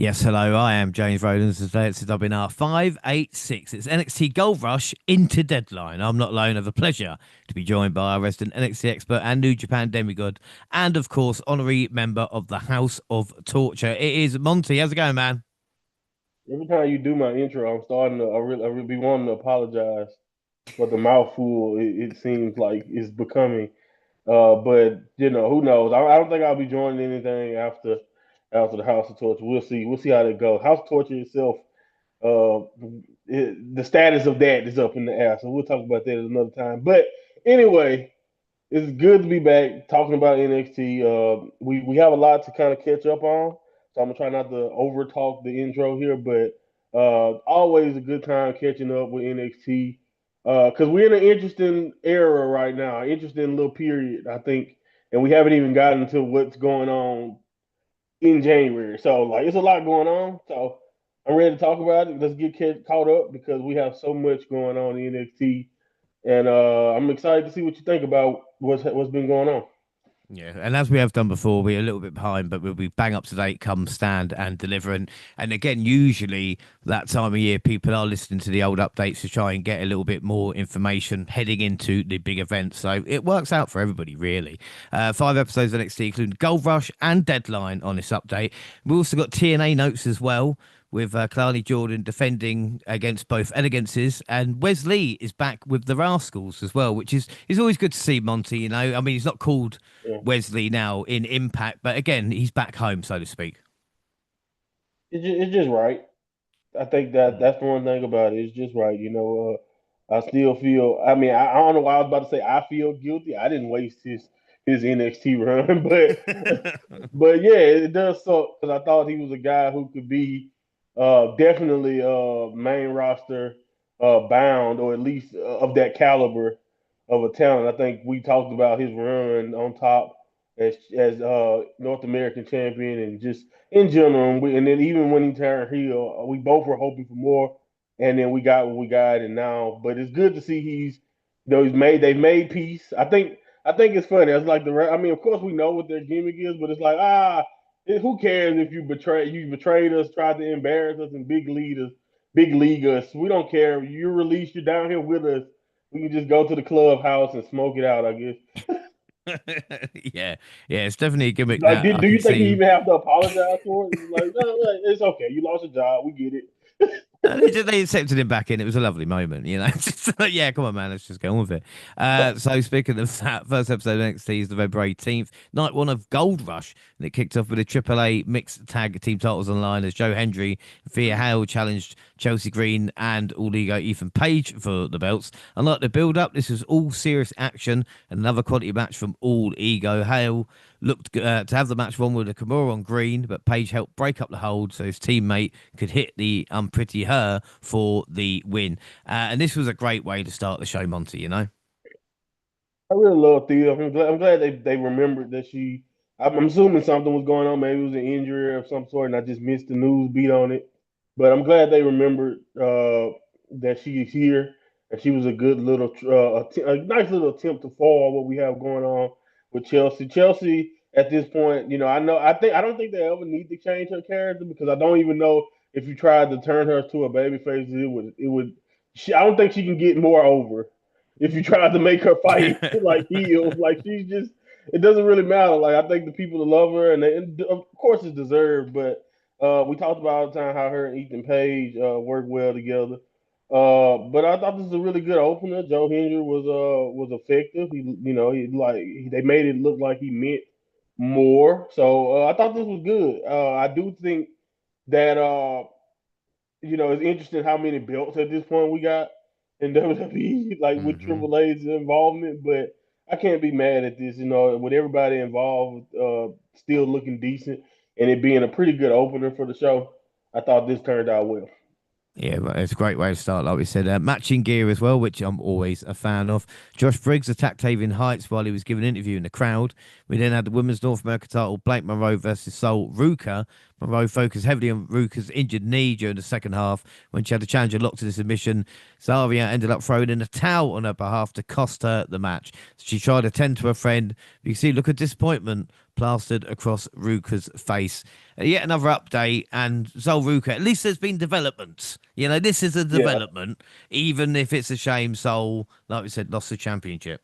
Yes, hello. I am James Rowlands. Today it's WNR586. It's NXT Gold Rush into Deadline. I'm not alone. I have the pleasure to be joined by our resident NXT expert and New Japan demigod, and of course, honorary member of the House of Torture. It is Monty. How's it going, man? Every time you do my intro, I'm starting to. I really be wanting to apologize for the mouthful. It seems like it's becoming. But who knows? I don't think I'll be joining anything after the House of Torture. We'll see. We'll see how that goes. House of Torture itself. Uh, the status of that is up in the air. So we'll talk about that at another time. But anyway, it's good to be back talking about NXT. We have a lot to kind of catch up on, so I'm gonna try not to over talk the intro here, but always a good time catching up with NXT because we're in an interesting era right now, interesting little period, I think, and we haven't even gotten to what's going on in January. So like, it's a lot going on. So I'm ready to talk about it. Let's get caught up because we have so much going on in NXT, and I'm excited to see what you think about what's been going on. Yeah, and as we have done before, we're a little bit behind, but we'll be bang up to date come stand and deliver. And again, usually that time of year, people are listening to the old updates to try and get a little bit more information heading into the big event. So it works out for everybody, really. 5 episodes of NXT, including Gold Rush and Deadline on this update. We've also got TNA notes as well, with Clardy Jordan defending against both elegances, and Wesley is back with the Rascals as well, which is always good to see. Monty, I mean, he's not called Yeah. Wesley now in Impact, but again, he's back home, so to speak. It's just right. I think that's the one thing about it. It's just right. I still feel. I mean, I don't know why I was about to say I feel guilty. I didn't waste his NXT run, but yeah, it does suck because I thought he was a guy who could be definitely main roster bound or at least of that caliber of a talent. I think we talked about his run on top as North American champion and just in general. And then even when he turned heel, we both were hoping for more, and then we got what we got. And now, but it's good to see they've made peace. I think it's funny. It's like I mean, of course we know what their gimmick is, but it's like who cares if you betrayed us, tried to embarrass us, and big league us. We don't care. You're released. You're down here with us. We can just go to the clubhouse and smoke it out. I guess. Yeah, yeah, it's definitely a gimmick Like, that do I do can you think he see. even have to apologize for it? He's like, no, it's okay. You lost your job. We get it. They accepted him. It was a lovely moment. Just like, yeah, come on, man, let's just go on with it. So speaking of that, first episode of NXT is November 18th, night one of Gold Rush, and it kicked off with a AAA mixed tag team titles online as Joe Hendry and Thea Hale challenged Chelsea Green and All Ego Ethan Page for the belts. Unlike the build up, this was all serious action and another quality match from All Ego. Hale looked to have the match won with a Kimura on green, but Page helped break up the hold so his teammate could hit the Unpretty Her for the win. And this was a great way to start the show, Monty. I really love Thea. I'm glad they remembered that she. I'm assuming something was going on. Maybe it was an injury of some sort, and I just missed the news beat on it. But I'm glad they remembered that she is here, and she was a good little, a nice little attempt to foil what we have going on with Chelsea. Chelsea at this point, I don't think they ever need to change her character because I don't even know if you tried to turn her to a baby face, it would. I don't think she can get more over if you tried to make her fight like heel. Like she's just, it doesn't really matter. Like I think the people that love her, and of course it's deserved, but we talked about all the time how her and Ethan Page work well together. But I thought this was a really good opener. Joe Hendry was effective. They made it look like he meant more. So I thought this was good. I do think that it's interesting how many belts at this point we got in WWE, like with Hmm. Triple H's involvement. But I can't be mad at this, with everybody involved still looking decent and it being a pretty good opener for the show. I thought this turned out well. Yeah, but it's a great way to start, like we said. Matching gear as well, which I'm always a fan of. Josh Briggs attacked Tavian Heights while he was giving an interview in the crowd. We then had the Women's North America title, Blake Monroe versus Sol Ruka. Monroe focused heavily on Ruka's injured knee during the second half when she had the challenger locked in a submission. Zarya ended up throwing in a towel on her behalf to cost her the match. She tried to tend to her friend. You see, look at disappointment plastered across Ruka's face. Yet another update, and Zol Ruka, at least there's been developments. You know, this is a Yeah, development, even if it's a shame Zol, like we said, lost the championship.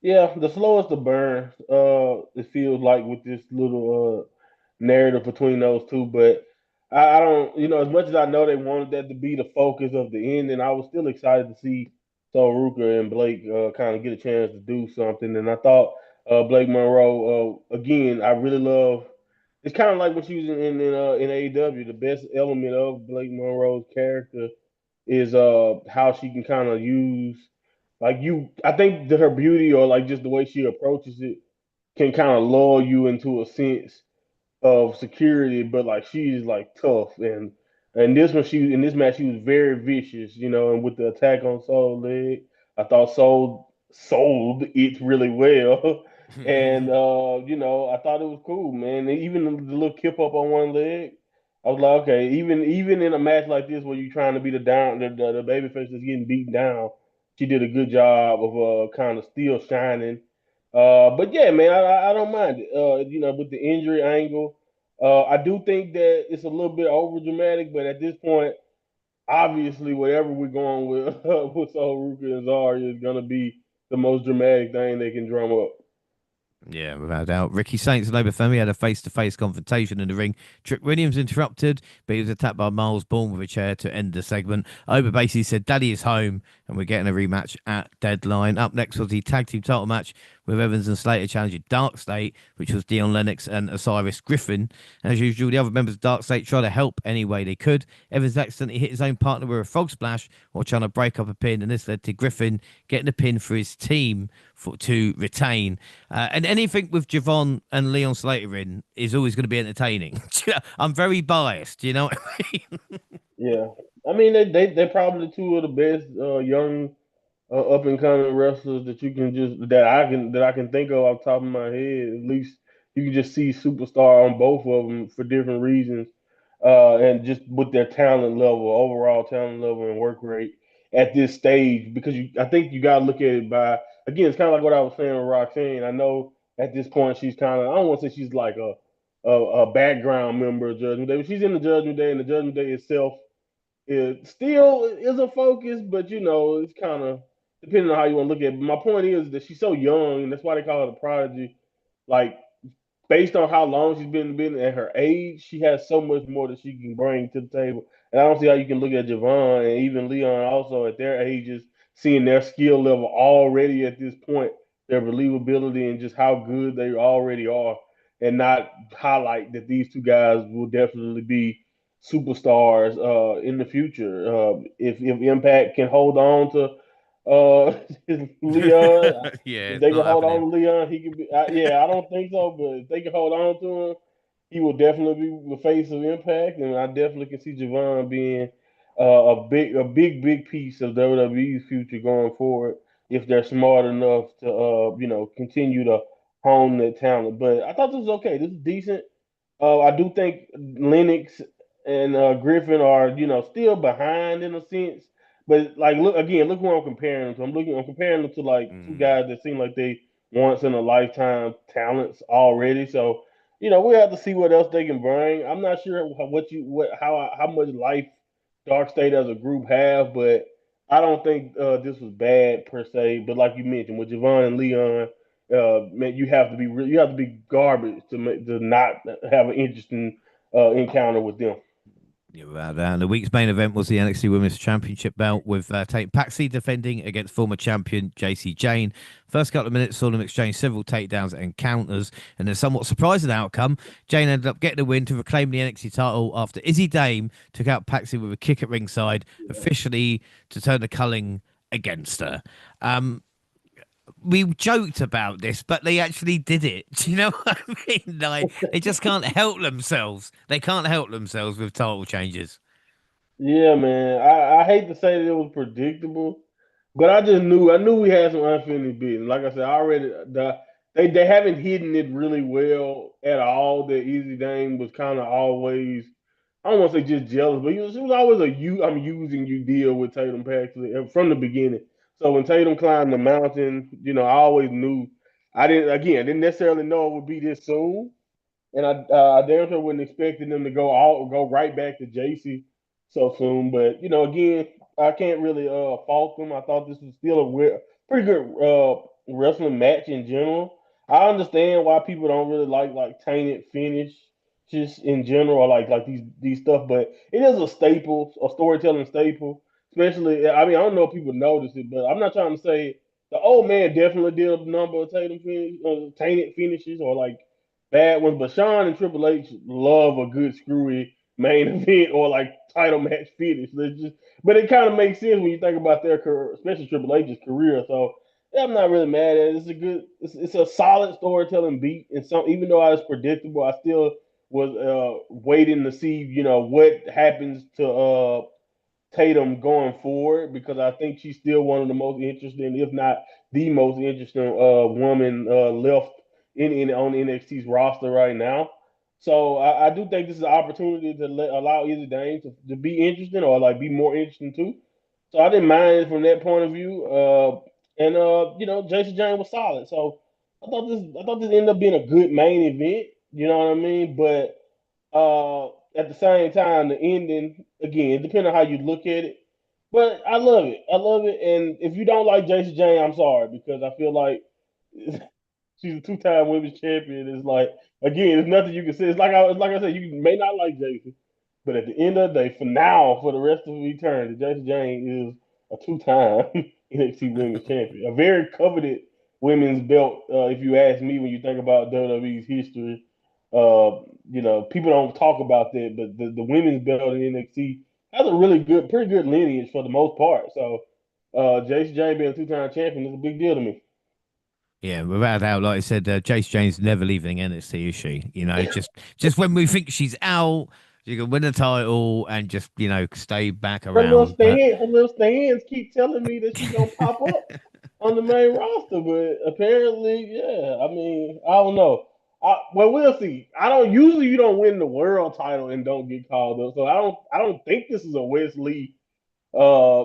yeah. The slowest to burn. It feels like with this little narrative between those two. But I don't, as much as I know they wanted that to be the focus of the end, and I was still excited to see Sol Ruka and Blake kind of get a chance to do something. And I thought Blake Monroe, again, I really love. It's kind of like what she was in AEW. The best element of Blake Monroe's character is how she can kind of use like you. I think that her beauty or like just the way she approaches it can kind of lull you into a sense of security, but like she's like tough and this one she in this match she was very vicious, and with the attack on Soul leg, I thought Soul sold it really well. And I thought it was cool, man. And even the little kip up on one leg, I was like, okay, even in a match like this where you're trying to be the baby face that's getting beaten down, she did a good job of kind of still shining. But yeah, man, I don't mind it. With the injury angle, I do think that it's a little bit over dramatic, but at this point, obviously, whatever we're going with with Ruka and Zarya is gonna be the most dramatic thing they can drum up. Yeah, without a doubt. Ricky Saints and Obafemi had a face-to-face confrontation in the ring. Trick Williams interrupted, but he was attacked by Miles Bourne with a chair to end the segment. Oba basically said, Daddy is home, and we're getting a rematch at Deadline. Up next was the tag team title match with Evans and Slater challenging Dark State, which was Dion Lennox and Osiris Griffin. As usual, the other members of Dark State tried to help any way they could. Evans accidentally hit his own partner with a frog splash while trying to break up a pin, and this led to Griffin getting a pin for his team to retain. And anything with Javon and Leon Slater in is always going to be entertaining. I'm very biased, you know what I mean? Yeah, I mean they're probably two of the best young up and coming wrestlers that you can just that I can think of off the top of my head. At least you can just see superstar on both of them for different reasons, and just with their talent level, overall talent level and work rate at this stage. Because I think you got to look at it by again. It's kind of like what I was saying with Roxanne. I know at this point she's kind of I don't want to say she's like a background member of Judgment Day, but she's in the Judgment Day, and the Judgment Day itself it still is a focus, but it's kind of depending on how you want to look at it. But my point is that she's so young, and that's why they call her the prodigy. Like based on how long she's been at her age, she has so much more that she can bring to the table. And I don't see how you can look at Javon and even Leon also at their ages, seeing their skill level already at this point, their believability and just how good they already are, and not highlight that these two guys will definitely be superstars in the future. If Impact can hold on to Leon, Yeah, if it's they can not hold on happening. to Leon, he could be. Yeah, I don't think so, but if they can hold on to him, he will definitely be the face of Impact, and I definitely can see Javon being big piece of WWE's future going forward if they're smart enough to continue to hone that talent. But I thought this was okay. This is decent. I do think Lennox and Griffin are, still behind in a sense. But like, look again, look who I'm comparing them to. I'm comparing them to like two Mm. guys that seem like they once in a lifetime talents already. So, we have to see what else they can bring. I'm not sure how much life Dark State as a group have, but I don't think this was bad per se. But like you mentioned, with Javon and Leon, man, you have to be garbage to not have an interesting encounter with them. Yeah, without doubt. And the week's main event was the NXT Women's Championship belt with Tate Paxley defending against former champion JC Jane. First couple of minutes saw them exchange several takedowns and counters, and a somewhat surprising outcome. Jane ended up getting the win to reclaim the NXT title after Izzy Dame took out Paxley with a kick at ringside, officially to turn the culling against her. Um, we joked about this, but they actually did it. Do you know what I mean? Like they just can't help themselves. They can't help themselves with title changes. Yeah, man. I hate to say that it was predictable, but I knew we had some unfinished business. Like I said, I already they haven't hidden it really well at all. That Easy Dame was kind of always, I don't want to say just jealous, but it was always a you I'm using you deal with Tatum Paxley from the beginning. So when Tatum climbed the mountain, I always knew I didn't necessarily know it would be this soon, and I damn sure wasn't expecting them to go right back to JC so soon. But again, I can't really fault them. I thought this was still a pretty good wrestling match in general. I understand why people don't really like tainted finish just in general, or like these stuff, but it is a staple, a storytelling staple. Especially, I mean, I don't know if people notice it, but I'm not trying to say the old man definitely did a number of tainted finishes or like bad ones. But Sean and Triple H love a good screwy main event or like title match finish. But it kind of makes sense when you think about their career, especially Triple H's career. So yeah, I'm not really mad at it. It's a solid storytelling beat, and some even though I was predictable, I still was waiting to see what happens to Tatum going forward because I think she's still one of the most interesting, if not the most interesting woman left in on NXT's roster right now. So I do think this is an opportunity to allow Izzy Dane to be interesting or like be more interesting too. So I didn't mind it from that point of view. Jason James was solid. So I thought this ended up being a good main event. You know what I mean? But at the same time, the ending again, depending on how you look at it. But I love it. I love it. And if you don't like Jason Jane, I'm sorry because I feel like she's a two-time women's champion. It's like again, there's nothing you can say. It's like I said, you may not like Jason, but at the end of the day, for now, for the rest of eternity, Jason Jane is a two-time NXT Women's Champion, a very coveted women's belt. If you ask me, when you think about WWE's history, people don't talk about that, but the women's belt in NXT has a pretty good lineage for the most part. So, Jason Jane being a two-time champion is a big deal to me. Yeah, without a doubt, like I said, Chase Jane's never leaving NXT, is she? Just when we think she's out, she can win a title and just stay back around. But Her little stands keep telling me that she's gonna pop up on the main roster, but apparently, yeah. I mean, I don't know. Well, we'll see. I don't usually you don't win the world title and don't get called up, so I don't think this is a Wesley uh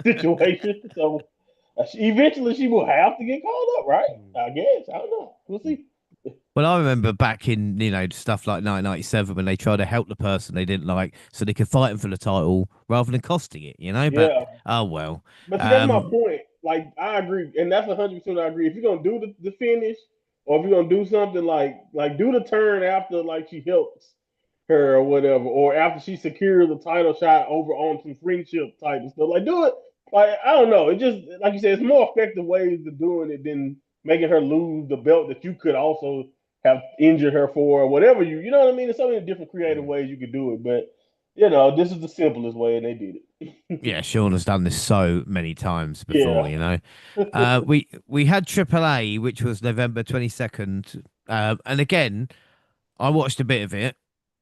situation. So eventually she will have to get called up, right? I guess. I don't know. We'll see. well, I remember back in stuff like 1997 when they tried to help the person they didn't like, so they could fight them for the title rather than costing it. But Yeah. oh well. But see, that's my Um, point. Like, I agree, and that's 100% I agree. If you're gonna do the finish, or if you're gonna do something like do the turn after like she helps her or whatever, or after she secures the title shot over on some friendship type of stuff, like do it. Like I don't know, it just like you said, it's more effective ways of doing it than making her lose the belt that you could also have injured her for, or whatever you know what I mean. There's so many different creative ways you could do it, but this is the simplest way, and they did it. yeah, Sean has done this so many times before. Yeah. We had AAA, which was November 22nd, and again, I watched a bit of it,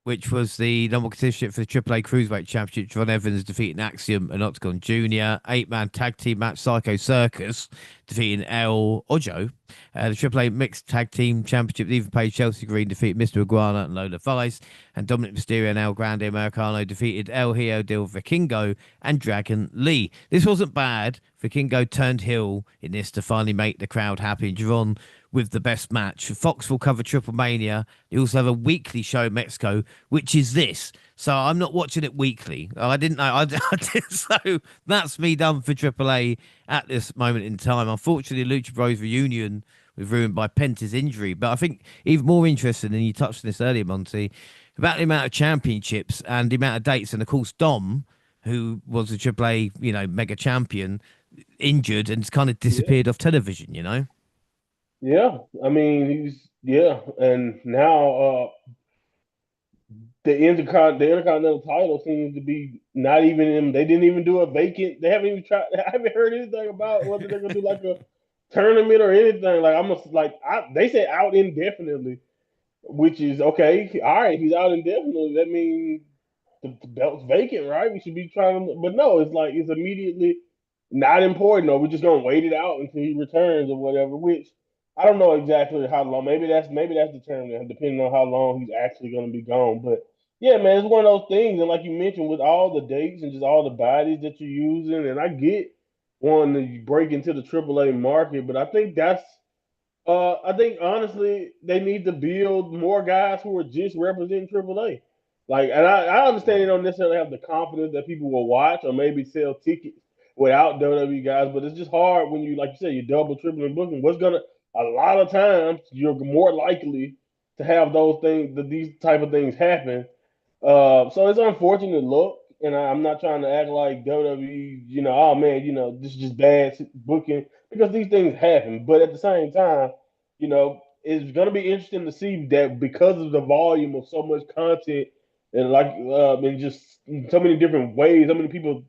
which was the number one contendership for the AAA Cruiserweight Championship. John Evans defeating Axiom and Octagon Jr. Eight-man tag team match, Psycho Circus defeating El Ojo. The AAA Mixed Tag Team Championship, Even Page, Chelsea Green defeated Mr. Iguana and Lola Vice. And Dominic Mysterio and El Grande Americano defeated El Hijo del Vikingo and Dragon Lee. This wasn't bad. Vikingo turned heel in this to finally make the crowd happy. And Javon with the best match. Fox will cover Triple Mania. They also have a weekly show in Mexico, which is this. So I'm not watching it weekly. I didn't know. I did, so that's me done for AAA at this moment in time. Unfortunately, Lucha Bros reunion was ruined by Penta's injury. But I think even more interesting, and you touched on this earlier, Monty, about the amount of championships and the amount of dates. And of course, Dom, who was a AAA, mega champion, injured and kind of Yeah. disappeared off television. Yeah. I mean, and now the Intercontinental title seems to be not even in. They didn't even do a vacant. They haven't even tried. I haven't heard anything about whether they're gonna do like a tournament or anything. Like they said out indefinitely, which is okay. All right, he's out indefinitely. That means the belt's vacant, right? We should be trying to, but no, it's like it's immediately not important, or we're just gonna wait it out until he returns or whatever. Which I don't know exactly how long. Maybe that's determined depending on how long he's actually going to be gone. But yeah, man, it's one of those things. And like you mentioned, with all the dates and just all the bodies that you're using, and I get wanting to break into the AAA market, but I think honestly they need to build more guys who are just representing AAA. Like, and I understand they don't necessarily have the confidence that people will watch or maybe sell tickets without WWE guys, but it's just hard when you, like you said, you double, triple, and booking. A lot of times you're more likely to have those things, these type of things happen so it's unfortunate look, and I'm not trying to act like WWE, oh man, this is just bad booking because these things happen. But at the same time, it's going to be interesting to see that because of the volume of so much content and and just so many different ways, so many people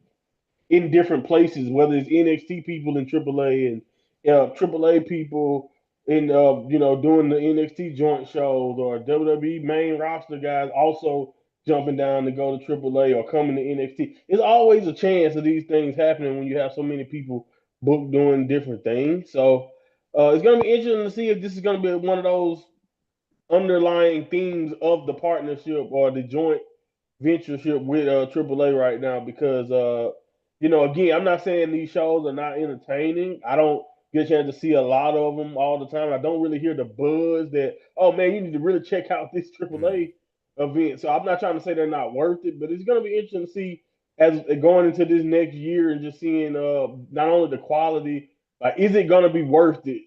in different places, whether it's NXT people in AAA and AAA people in doing the NXT joint shows or WWE main roster guys also jumping down to go to AAA or coming to NXT. There's always a chance of these things happening when you have so many people booked doing different things. So it's going to be interesting to see if this is going to be one of those underlying themes of the partnership or the joint ventureship with AAA right now because again, I'm not saying these shows are not entertaining. I don't get a chance to see a lot of them all the time. I don't really hear the buzz that, oh man, you need to really check out this Mm. AAA event. So I'm not trying to say they're not worth it, but it's going to be interesting to see as going into this next year and just seeing not only the quality, like is it going to be worth it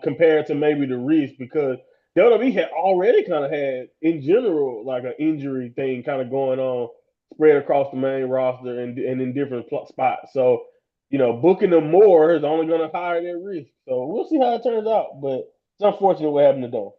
compared to maybe the risk because WWE had already kind of had, in general, like an injury thing kind of going on, spread across the main roster and in different spots. So, booking them more is only going to higher their risk. So we'll see how it turns out. But it's unfortunate what happened to them.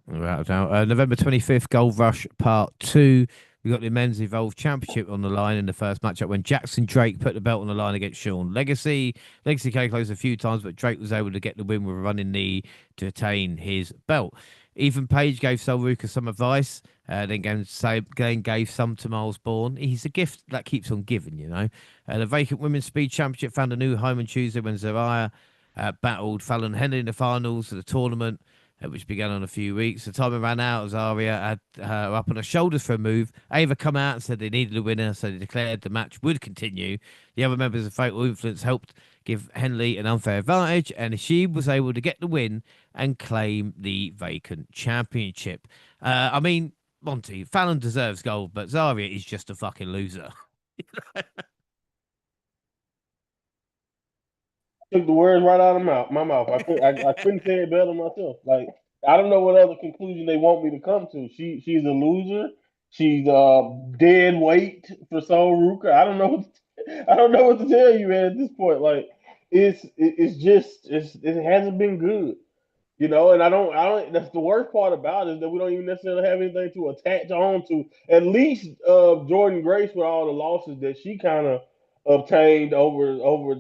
Without a doubt. November 25th, Gold Rush Part 2. We got the Men's Evolve Championship on the line in the first matchup when Jackson Drake put the belt on the line against Sean Legacy. Legacy came close a few times, but Drake was able to get the win with a running knee to attain his belt. Ethan Page gave Sol Ruka some advice, then gave some to Miles Bourne. He's a gift that keeps on giving, you know. The vacant Women's Speed Championship found a new home on Tuesday when Zariah battled Fallon Henley in the finals of the tournament, which began on a few weeks. The time ran out as Aria had her up on her shoulders for a move. Ava come out and said they needed a winner, so they declared the match would continue. The other members of Fatal Influence helped give Henley an unfair advantage, and she was able to get the win and claim the vacant championship. I mean, Monty, Fallon deserves gold, but Zarya is just a fucking loser. Took the words right out of my mouth. I couldn't say it better myself. Like I don't know what other conclusion they want me to come to. She's a loser. She's dead weight for Sol Ruka. I don't know what to tell you, man. At this point, like it hasn't been good. And I don't, that's the worst part about it is that we don't even necessarily have anything to attach on to. At least Jordan Grace with all the losses that she kind of obtained over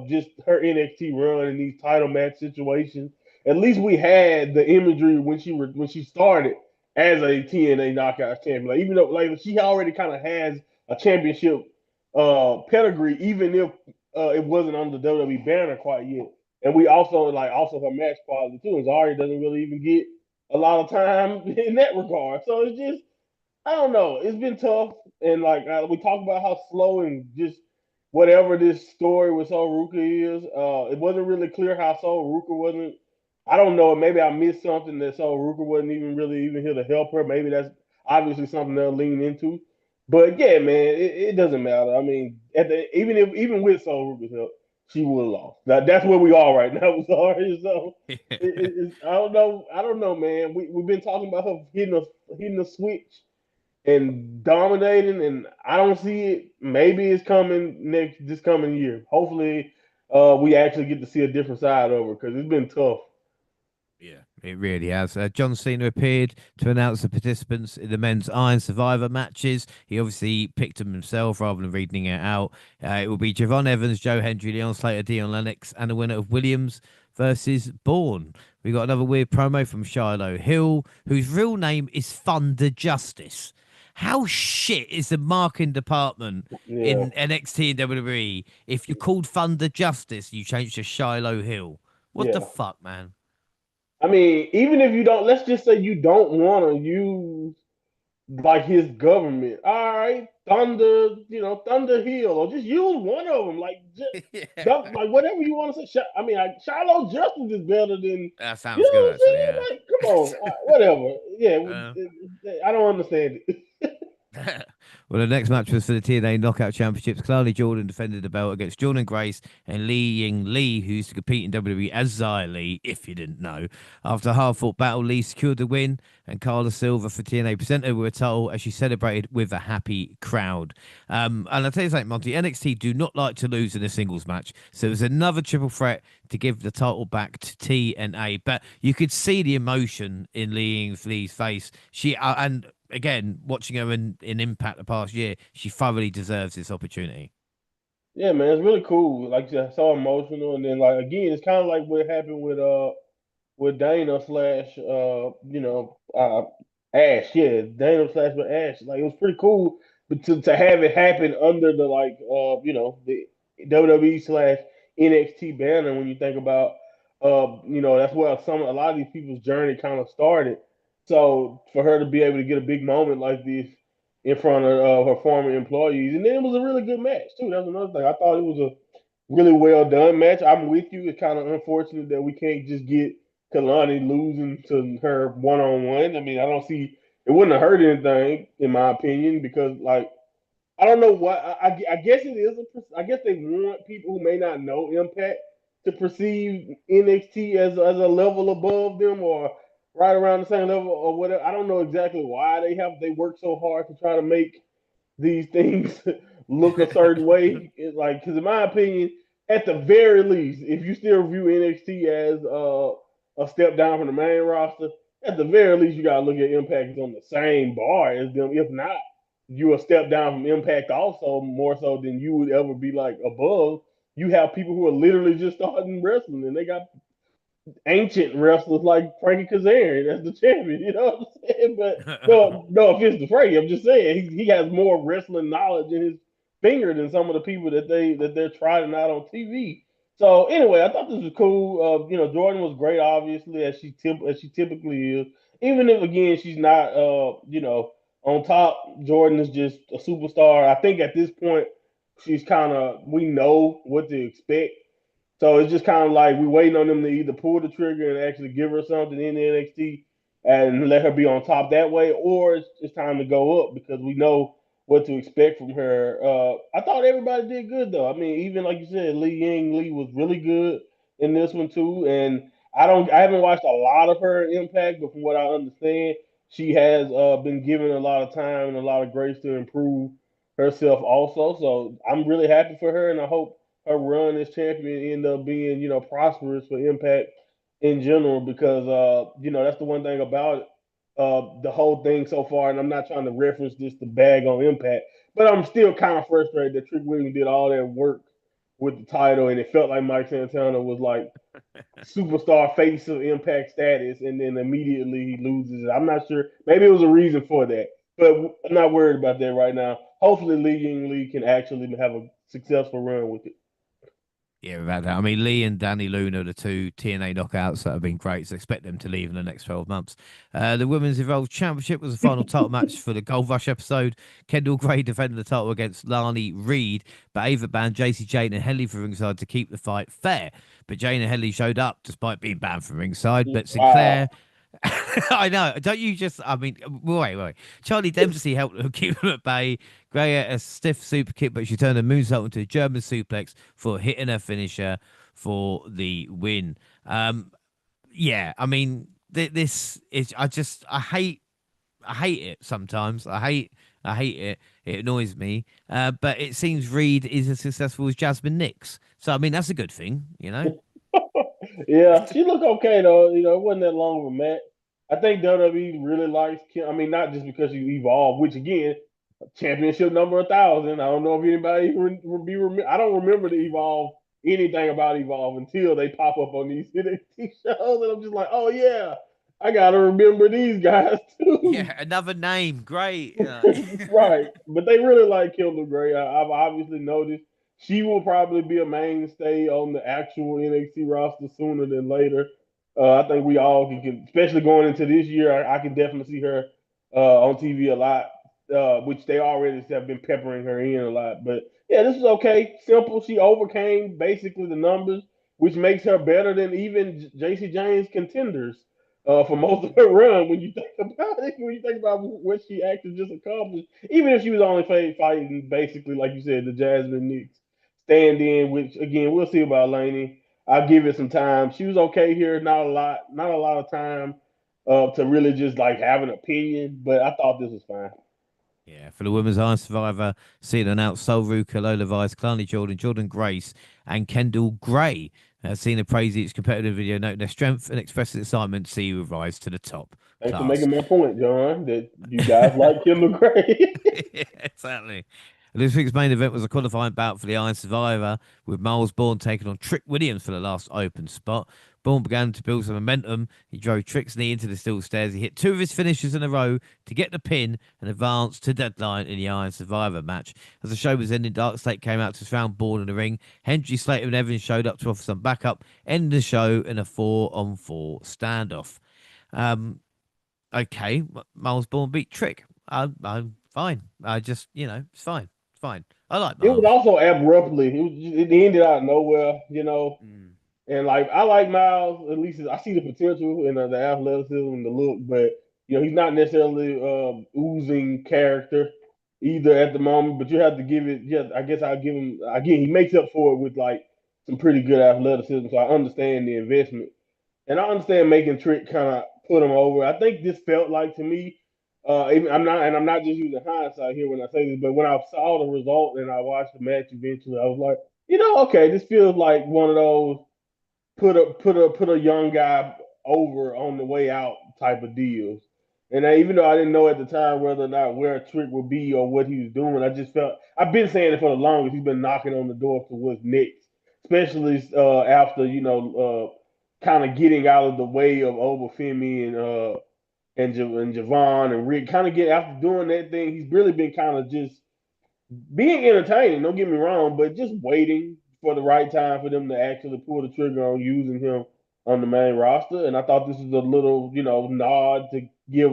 just her NXT run in these title match situations. At least we had the imagery when she started as a TNA Knockout champion. Like even though like she already kind of has a championship pedigree, even if it wasn't on the WWE banner quite yet. And we also her match quality too. And Zarya doesn't really even get a lot of time in that regard. So it's just I don't know. It's been tough, and like we talk about how slow and just whatever this story with Sol Ruka is. It wasn't really clear how Sol Ruka wasn't. I don't know. Maybe I missed something that Sol Ruka wasn't even really even here to help her. Maybe that's obviously something they'll lean into. But yeah, man, it doesn't matter. I mean, even with Sol Ruka's help, she would have lost. That's where we are right now with Zarya. So I don't know. I don't know, man. We've been talking about her hitting a switch and dominating, and I don't see it. Maybe it's coming this coming year. Hopefully, we actually get to see a different side of her because it's been tough. Yeah, it really has. John Cena appeared to announce the participants in the men's Iron Survivor matches. He obviously picked them himself rather than reading it out. It will be Javon Evans, Joe Hendry, Leon Slater, Dion Lennox, and the winner of Williams versus Bourne. We got another weird promo from Shiloh Hill, whose real name is Thunder Justice. How shit is the marketing department Yeah, in NXT and WWE? If you're called Thunder Justice, you change to Shiloh Hill. What the yeah. fuck, man? I mean, even if you don't, let's just say you don't want to use like his government. All right, Thunder, Thunder Hill, or just use one of them. Like, just, Yeah. like whatever you want to say. I mean, like, Shiloh Justice is better than, That you sounds know good, what I'm actually. saying? Yeah. Like, come on, whatever. Yeah, Uh, I don't understand it. well, the next match was for the TNA Knockout Championships. Clardy Jordan defended the belt against Jordan Grace and Lee Ying Lee, who used to compete in WWE as Xia Lee, if you didn't know. After a hard fought battle, Lee secured the win, and Carla Silver for TNA presented her with a title as she celebrated with a happy crowd. And I'll tell you something, Monty, NXT do not like to lose in a singles match. So it was another triple threat to give the title back to TNA. But you could see the emotion in Lee Ying Lee's face. And again, watching her in Impact the past year, she thoroughly deserves this opportunity. Yeah, man, it's really cool. Like you said, so emotional, and then like again, it's kind of like what happened with Dana slash Ash. Yeah, Dana slash with Ash. Like it was pretty cool, but to have it happen under the like the WWE slash NXT banner when you think about that's where a lot of these people's journey kind of started. So for her to be able to get a big moment like this in front of her former employees, and then it was a really good match too. That's another thing. I thought it was a really well done match. I'm with you. It's kind of unfortunate that we can't just get Kalani losing to her one on one. I mean, I don't see it wouldn't have hurt anything in my opinion because like I don't know what I guess it is. I guess they want people who may not know Impact to perceive NXT as a level above them or right around the same level or whatever. I don't know exactly why they work so hard to try to make these things look a certain way. It's like, because in my opinion, at the very least, if you still view NXT as a step down from the main roster, at the very least, you gotta look at Impact as on the same bar as them. If not, you a step down from Impact also more so than you would ever be like above. You have people who are literally just starting wrestling, and they got ancient wrestlers like Frankie Kazarian as the champion. You know what I'm saying? But no offense to Frankie, I'm just saying he has more wrestling knowledge in his finger than some of the people they're trying out on TV. So anyway, I thought this was cool. Jordan was great, obviously as she typically is. Even if again she's not, on top. Jordan is just a superstar. I think at this point she's kind of we know what to expect, so it's just kind of like we waiting on them to either pull the trigger and actually give her something in the NXT and let her be on top that way, or it's time to go up because we know what to expect from her. I thought everybody did good though. I mean, even like you said, Lee Ying Lee was really good in this one too. And I haven't watched a lot of her Impact, but from what I understand, she has been given a lot of time and a lot of grace to improve herself also. So I'm really happy for her, and I hope her run as champion end up being, prosperous for Impact in general because that's the one thing about the whole thing so far. And I'm not trying to reference this to bag on Impact, but I'm still kind of frustrated that Trick Williams did all that work with the title, and it felt like Mike Santana was like superstar face of Impact status, and then immediately he loses it. I'm not sure. Maybe it was a reason for that, but I'm not worried about that right now. Hopefully, Lee Ying Lee can actually have a successful run with it. Yeah, about that. I mean, Lee and Danny Luna are the two TNA knockouts that have been great, so expect them to leave in the next 12 months. The Women's Evolved Championship was the final title match for the Gold Rush episode. Kendall Gray defended the title against Lani Reed, but Ava banned JC Jane and Henley from ringside to keep the fight fair. But Jane and Henley showed up despite being banned from ringside, but Wow. Sinclair I know. Don't you just? I mean, wait. Charlie Dempsey helped her keep them at bay. Gray had a stiff super kick, but she turned a moonsault into a German suplex for hitting her finisher for the win. Yeah. I mean, this is. I hate it sometimes. I hate it. It annoys me. But it seems Reed is as successful as Jasmine Nix. So I mean, that's a good thing, you know. Yeah, she looked okay though. It wasn't that long of a match. I think WWE really likes Kim. I mean, not just because she evolved, which again, championship number 1,000. I don't know if anybody will be. I don't remember the evolve anything about evolve until they pop up on these NXT shows, and I'm just like, oh yeah, I gotta remember these guys too. Yeah, another name. Great. Right. But they really like Kendall Gray. I've obviously noticed she will probably be a mainstay on the actual NXT roster sooner than later. I think we all can, especially going into this year. I can definitely see her on TV a lot, which they already have been peppering her in a lot. But yeah, this is okay. Simple. She overcame basically the numbers, which makes her better than even JC James contenders for most of her run. When you think about it, when you think about what she actually just accomplished, even if she was only fighting basically like you said, the Jasmine Nicks stand in, which again we'll see about Laney. I'll give it some time. She was okay here, not a lot of time to really just like have an opinion, but I thought this was fine. Yeah, for the Women's Iron Survivor, seeing announced Sol Ruka, Lola Vice, Clarny Jordan, Jordan Grace, and Kendall Gray. Cena praised each competitive video, noting their strength and expressing excitement to see you rise to the top. Thanks for Class. making my point, John, that you guys like Kendall Gray. Yeah, exactly. This week's main event was a qualifying bout for the Iron Survivor, with Miles Bourne taking on Trick Williams for the last open spot. Bourne began to build some momentum. He drove Trick's knee into the steel stairs. He hit two of his finishes in a row to get the pin and advance to deadline in the Iron Survivor match. As the show was ending, Dark Slate came out to surround Bourne in the ring. Hendry, Slater, and Evans showed up to offer some backup, ending the show in a 4-on-4 standoff. Um, okay, Miles Bourne beat Trick. I'm fine. I just, it's fine. It's fine. I like It was Miles. also abruptly. It ended out of nowhere, you know. Mm. And like I like Miles, at least I see the potential and the athleticism and the look, but he's not necessarily oozing character either at the moment. But you have to give it. Yeah, I guess I'll give him again. He makes up for it with like some pretty good athleticism, so I understand the investment. And I understand making Trick kind of put him over. I think this felt like to me, I'm not just using hindsight here when I say this, but when I saw the result and I watched the match eventually, I was like, okay, this feels like one of those put a young guy over on the way out type of deals. And even though I didn't know at the time whether or not where Trick would be or what he was doing, I just felt I've been saying it for the longest. He's been knocking on the door for what's next, especially after kind of getting out of the way of Obafemi and Javon and Rick. Kind of get after doing that thing, he's really been kind of just being entertaining, don't get me wrong, but just waiting for the right time for them to actually pull the trigger on using him on the main roster. And I thought this was a little, nod to give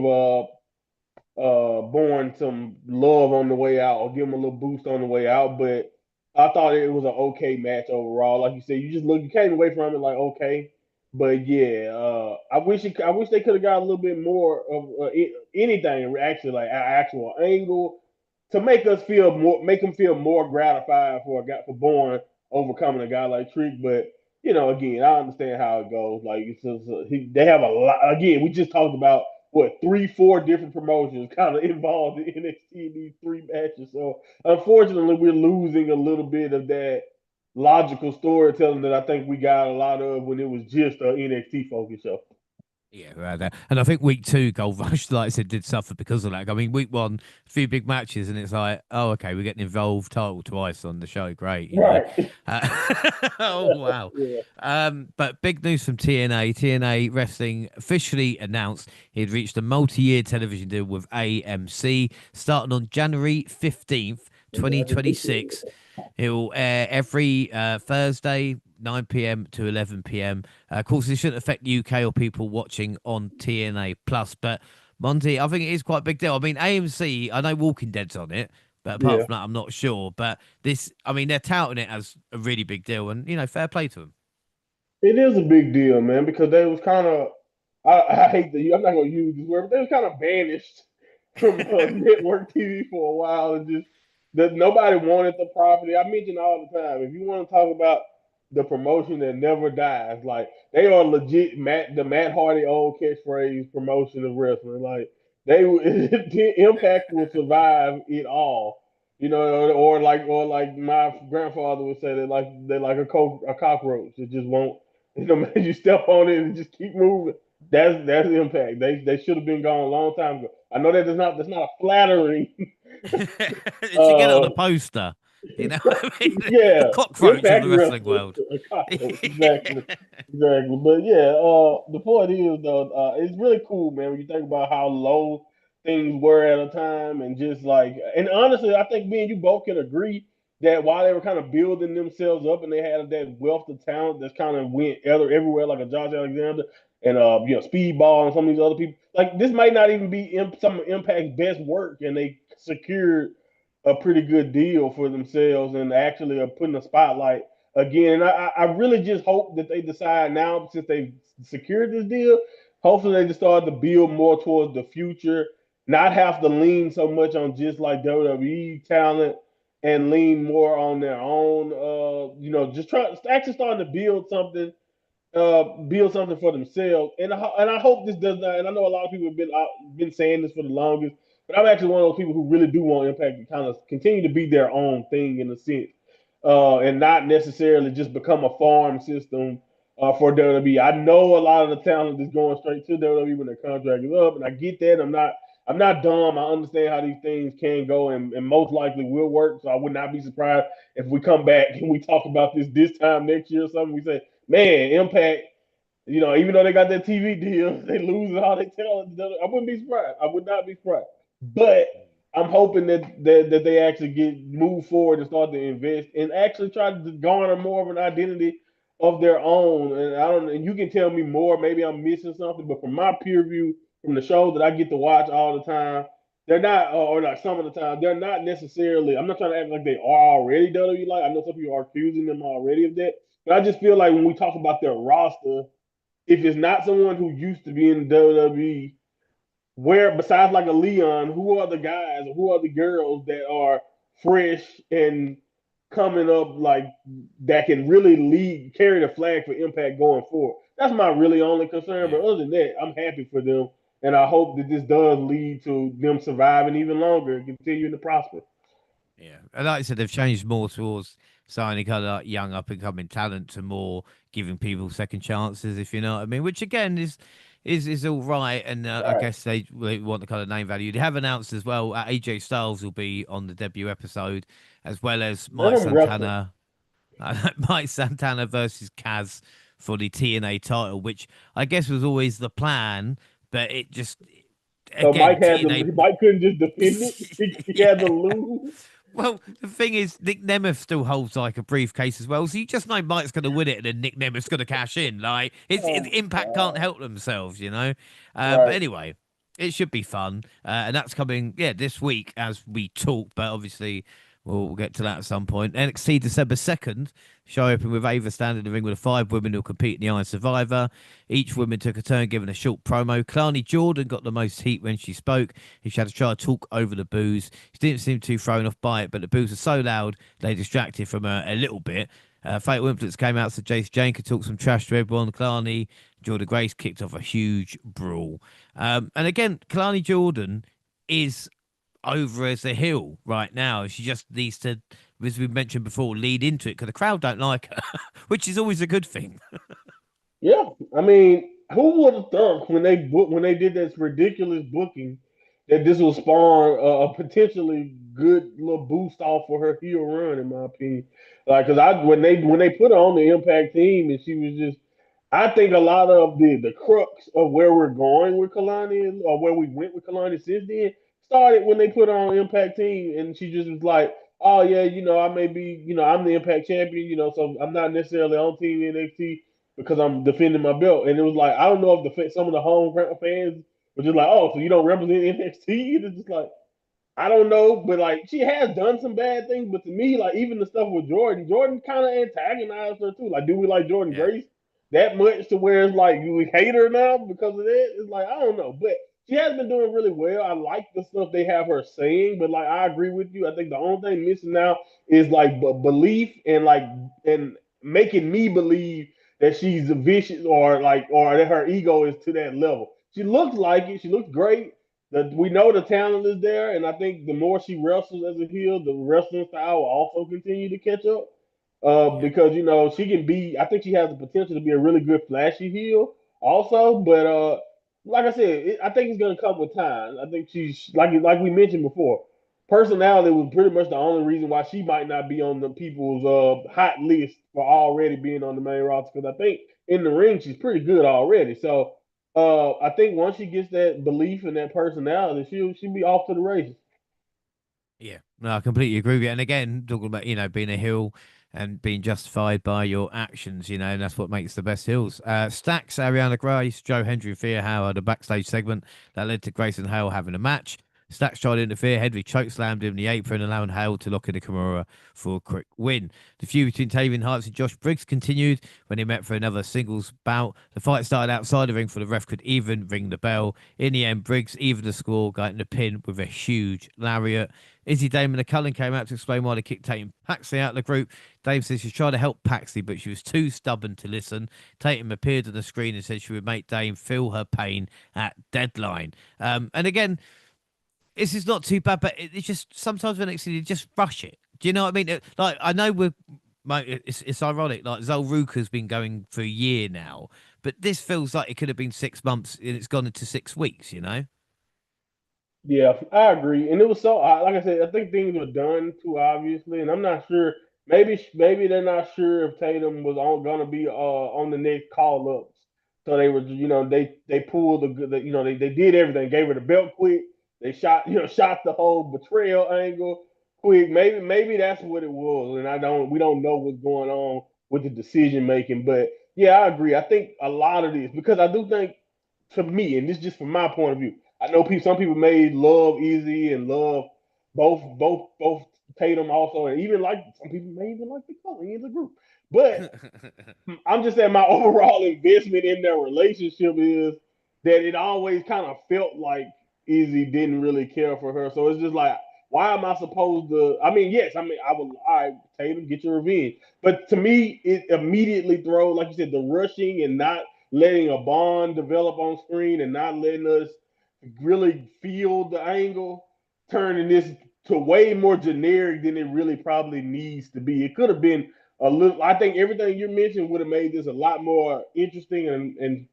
Bourne some love on the way out or give him a little boost on the way out. But I thought it was an okay match overall. Like you said, you came away from it like okay. But yeah, I wish they could have got a little bit more of anything actually like an actual angle to make him feel more gratified for a guy for Bourne overcoming a guy like Trick. But again, I understand how it goes. Like it's just, they have a lot. Again, we just talked about what 3, 4 different promotions kind of involved in NXT in these 3 matches. So unfortunately, we're losing a little bit of that logical storytelling that I think we got a lot of when it was just an NXT focus show. Yeah, right there. And I think week two, Gold Rush, like I said, did suffer because of that. I mean, week one, a few big matches, and it's like, oh, okay, we're getting involved title twice on the show. Great. Right. Oh, wow. Yeah. But big news from TNA. TNA Wrestling officially announced he had reached a multi-year television deal with AMC starting on January 15th, 2026. It will air every Thursday, 9 p.m. to 11 p.m. Of course, this shouldn't affect UK or people watching on TNA Plus, but Monty, I think it is quite a big deal. I mean, AMC, I know Walking Dead's on it, but apart Yeah. from that, I'm not sure. But this, I mean, they're touting it as a really big deal, and fair play to them. It is a big deal, man, because they was kind of I hate the I'm not gonna use this word, but they was kind of banished from network TV for a while, and just that nobody wanted the property. I mention all the time. If you want to talk about the promotion that never dies, like they are legit the Matt Hardy old catchphrase promotion of wrestling. Like they Impact will survive it all. Or like my grandfather would say that like they're like a cockroach. It just won't man, you step on it and just keep moving. That's the impact. They should have been gone a long time ago. I know that's not a flattering. It should get it on uh, a poster. You know what I mean? The yeah, cockroach of impact the wrestling wrestling, world. a cockroach, exactly, exactly. But yeah, the point is though, it's really cool, man. When you think about how low things were at a time, and just like, and honestly, I think me and you both can agree that while they were kind of building themselves up and they had that wealth of talent that's kind of went everywhere like a Josh Alexander, and Speedball and some of these other people. Like this might not even be some of Impact's best work, and they secured a pretty good deal for themselves and actually are putting a spotlight again. And I really just hope that they decide now, since they've secured this deal, hopefully they just start to build more towards the future, not have to lean so much on just like WWE talent and lean more on their own. Just try actually starting to build something for themselves. And I hope this does not. And I know a lot of people have been saying this for the longest, but I'm actually one of those people who really do want Impact to kind of continue to be their own thing in a sense, and not necessarily just become a farm system for WWE. I know a lot of the talent is going straight to WWE when their contract is up, and I get that. I'm not dumb. I understand how these things can go, and most likely will work. So I would not be surprised if we come back and we talk about this time next year or something. We say, man, Impact, even though they got that TV deal, they lose all their talent. I wouldn't be surprised. I would not be surprised. But I'm hoping that they actually move forward and start to invest and actually try to garner more of an identity of their own. And I don't. And you can tell me more. Maybe I'm missing something. But from my peer view, from the shows that I get to watch all the time, they're not, or like some of the time, they're not necessarily. I'm not trying to act like they are already WWE. Like I know some people are accusing them already of that. But I just feel like when we talk about their roster, if it's not someone who used to be in WWE, where besides like a Leon, who are the guys or who are the girls that are fresh and coming up like that can really carry the flag for Impact going forward? That's my really only concern. Yeah. But other than that, I'm happy for them, and I hope that this does lead to them surviving even longer and continuing to prosper. Yeah, and like I said, they've changed more towards signing kind of like young up and coming talent to more giving people second chances, if you know what I mean. Which again is all right, and I Right. guess they want the kind of name value. They have announced as well AJ Styles will be on the debut episode, as well as Let Mike them wrestle. Santana, Mike Santana versus Kaz for the TNA title, which I guess was always the plan, but it just So again TNA. Mike couldn't just defend it. He had to Yeah. lose. Well, the thing is, Nick Nemeth still holds like a briefcase as well, so you just know Mike's going to win it, and then Nick Nemeth's going to cash in. Like, it's Oh Impact can't God. help themselves, you know. But Right. anyway, it should be fun, and that's coming, yeah, this week as we talk. But obviously, we'll get to that at some point. NXT December 2nd. Show open with Ava standing in the ring with the 5 women who'll compete in the Iron Survivor. Each woman took a turn giving a short promo. Kilani Jordan got the most heat when she spoke. She had to try to talk over the booze. She didn't seem too thrown off by it, but the booze was so loud they distracted from her a little bit. Fatal Influence came out so Jace Jane could talk some trash to everyone. Kilani Jordan Grace kicked off a huge brawl. And again, Kilani Jordan is over as a heel right now. She just needs to, as we mentioned before, lead into it because the crowd don't like her, which is always a good thing. Yeah, I mean, who would have thought when they did this ridiculous booking that this will spawn a potentially good little boost off for her heel run, in my opinion. Like, cause when they put her on the Impact team and she was just, I think a lot of the crux of where we're going with Kalani or where we went with Kalani since then started when they put her on the Impact team and she just was like, oh yeah, I may be, I'm the Impact champion, so I'm not necessarily on Team NXT because I'm defending my belt. And it was like, I don't know if some of the home fans were just like, oh, so you don't represent NXT? And it's just like, I don't know, but like she has done some bad things. But to me, like even the stuff with Jordan kind of antagonized her too. Like, do we like Jordan Yeah, Grace that much to where it's like we hate her now because of that? It's like I don't know, but she has been doing really well. I like the stuff they have her saying, but like I agree with you. I think the only thing missing now is like belief and making me believe that she's a vicious or that her ego is to that level. She looks like it. She looks great. We know the talent is there, and I think the more she wrestles as a heel, the wrestling style will also continue to catch up. yeah, Because she can be. I think she has the potential to be a really good flashy heel, also. But like I said, I think it's gonna come with time. I think she's like we mentioned before. Personality was pretty much the only reason why she might not be on the people's hot list for already being on the main roster. Because I think in the ring she's pretty good already. So I think once she gets that belief and that personality, she'll be off to the races. yeah. No, I completely agree with you. And again, talking about being a heel. and being justified by your actions, and that's what makes the best heels. Stacks, Ariana Grace, Joe Hendry, and Thea Howard, a backstage segment that led to Grace and Hale having a match. Stacks tried to interfere. Hendry chokeslammed him in the apron, allowing Hale to lock in the Kimura for a quick win. The feud between Tavian Hearts and Josh Briggs continued when they met for another singles bout. The fight started outside the ring for the ref could even ring the bell. In the end, Briggs evened the score, getting the pin with a huge lariat. Izzy Damon and Cullen came out to explain why they kicked Tatum Paxley out of the group. Dave says she tried to help Paxley, but she was too stubborn to listen. Tatum appeared on the screen and said she would make Dame feel her pain at Deadline. And again, this is not too bad, but it's just sometimes when you just rush it. Do you know what I mean? Like, I know it's ironic. Like, Zolruka's been going for a year now, but this feels like it could have been 6 months and it's gone into 6 weeks, Yeah, I agree. And it was so like I said, I think things were done too obviously, and I'm not sure. Maybe they're not sure if Tatum was gonna be on the next call ups. So they were, they pulled they did everything, gave her the belt quick. They shot the whole betrayal angle quick. Maybe that's what it was, and we don't know what's going on with the decision making. But yeah, I agree. I think a lot of this because I do think to me, and this is just from my point of view. I know some people may love Izzy and love both Tatum also, and even like some people may even like the color in the group. But I'm just saying my overall investment in their relationship is that it always kind of felt like Izzy didn't really care for her. So it's just like, why am I supposed to? I mean, yes, I mean, I would, all right, Tatum, get your revenge. But to me, it immediately throws, like you said, the rushing and not letting a bond develop on screen and not letting us really feel the angle, turning this to way more generic than it really probably needs to be. It could have been a little. I think everything you mentioned would have made this a lot more interesting and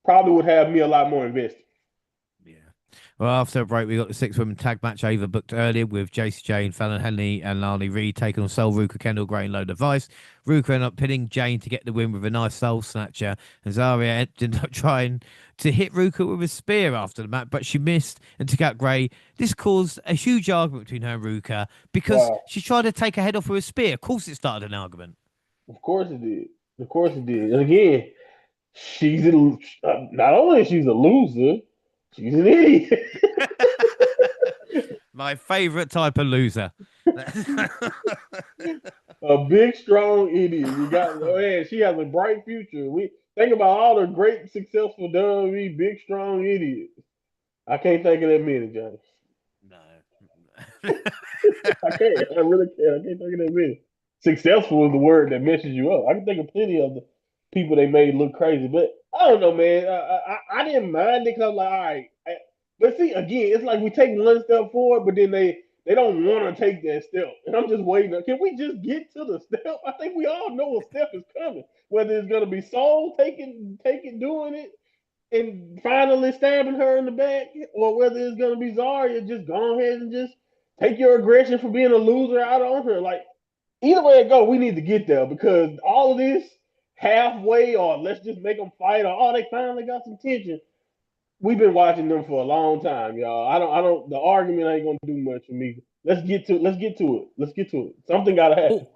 probably would have me a lot more invested. Yeah. Well, after a break, we got the six-women tag match over booked earlier with JC Jane, Fallon Henley, and Lani Reed taking on Soul, Ruka, Kendall, Gray, and Load of Vice. Ruka ended up pinning Jane to get the win with a nice soul snatcher, and Zarya ended up trying to hit Ruka with a spear after the match, but she missed and took out Gray. This caused a huge argument between her and Ruka because Wow. she tried to take her head off with a spear. Of course, it started an argument. Of course it did. Of course it did. And again, not only is she's a loser, she's an idiot. My favorite type of loser. A big, strong idiot. You got, oh man, she has a bright future. We think about all the great, successful WWE big, strong idiots. I can't think of that many, Johnny. No. I can't. I really can't. I can't think of that many. Successful is the word that messes you up. I can think of plenty of the people they made look crazy, but I don't know, man. I didn't mind it because I'm like, all right. But see, again, it's like we take one step forward, but then they don't want to take that step, and I'm just waiting. Can we just get to the step? I think we all know a step is coming. Whether it's gonna be Soul taking doing it and finally stabbing her in the back, or whether it's gonna be Zarya just go ahead and just take your aggression for being a loser out on her. Like either way it go, we need to get there because all of this halfway or let's just make them fight or oh they finally got some tension. We've been watching them for a long time, y'all. I don't. The argument ain't gonna do much for me. Let's get to it. Let's get to it. Something gotta happen.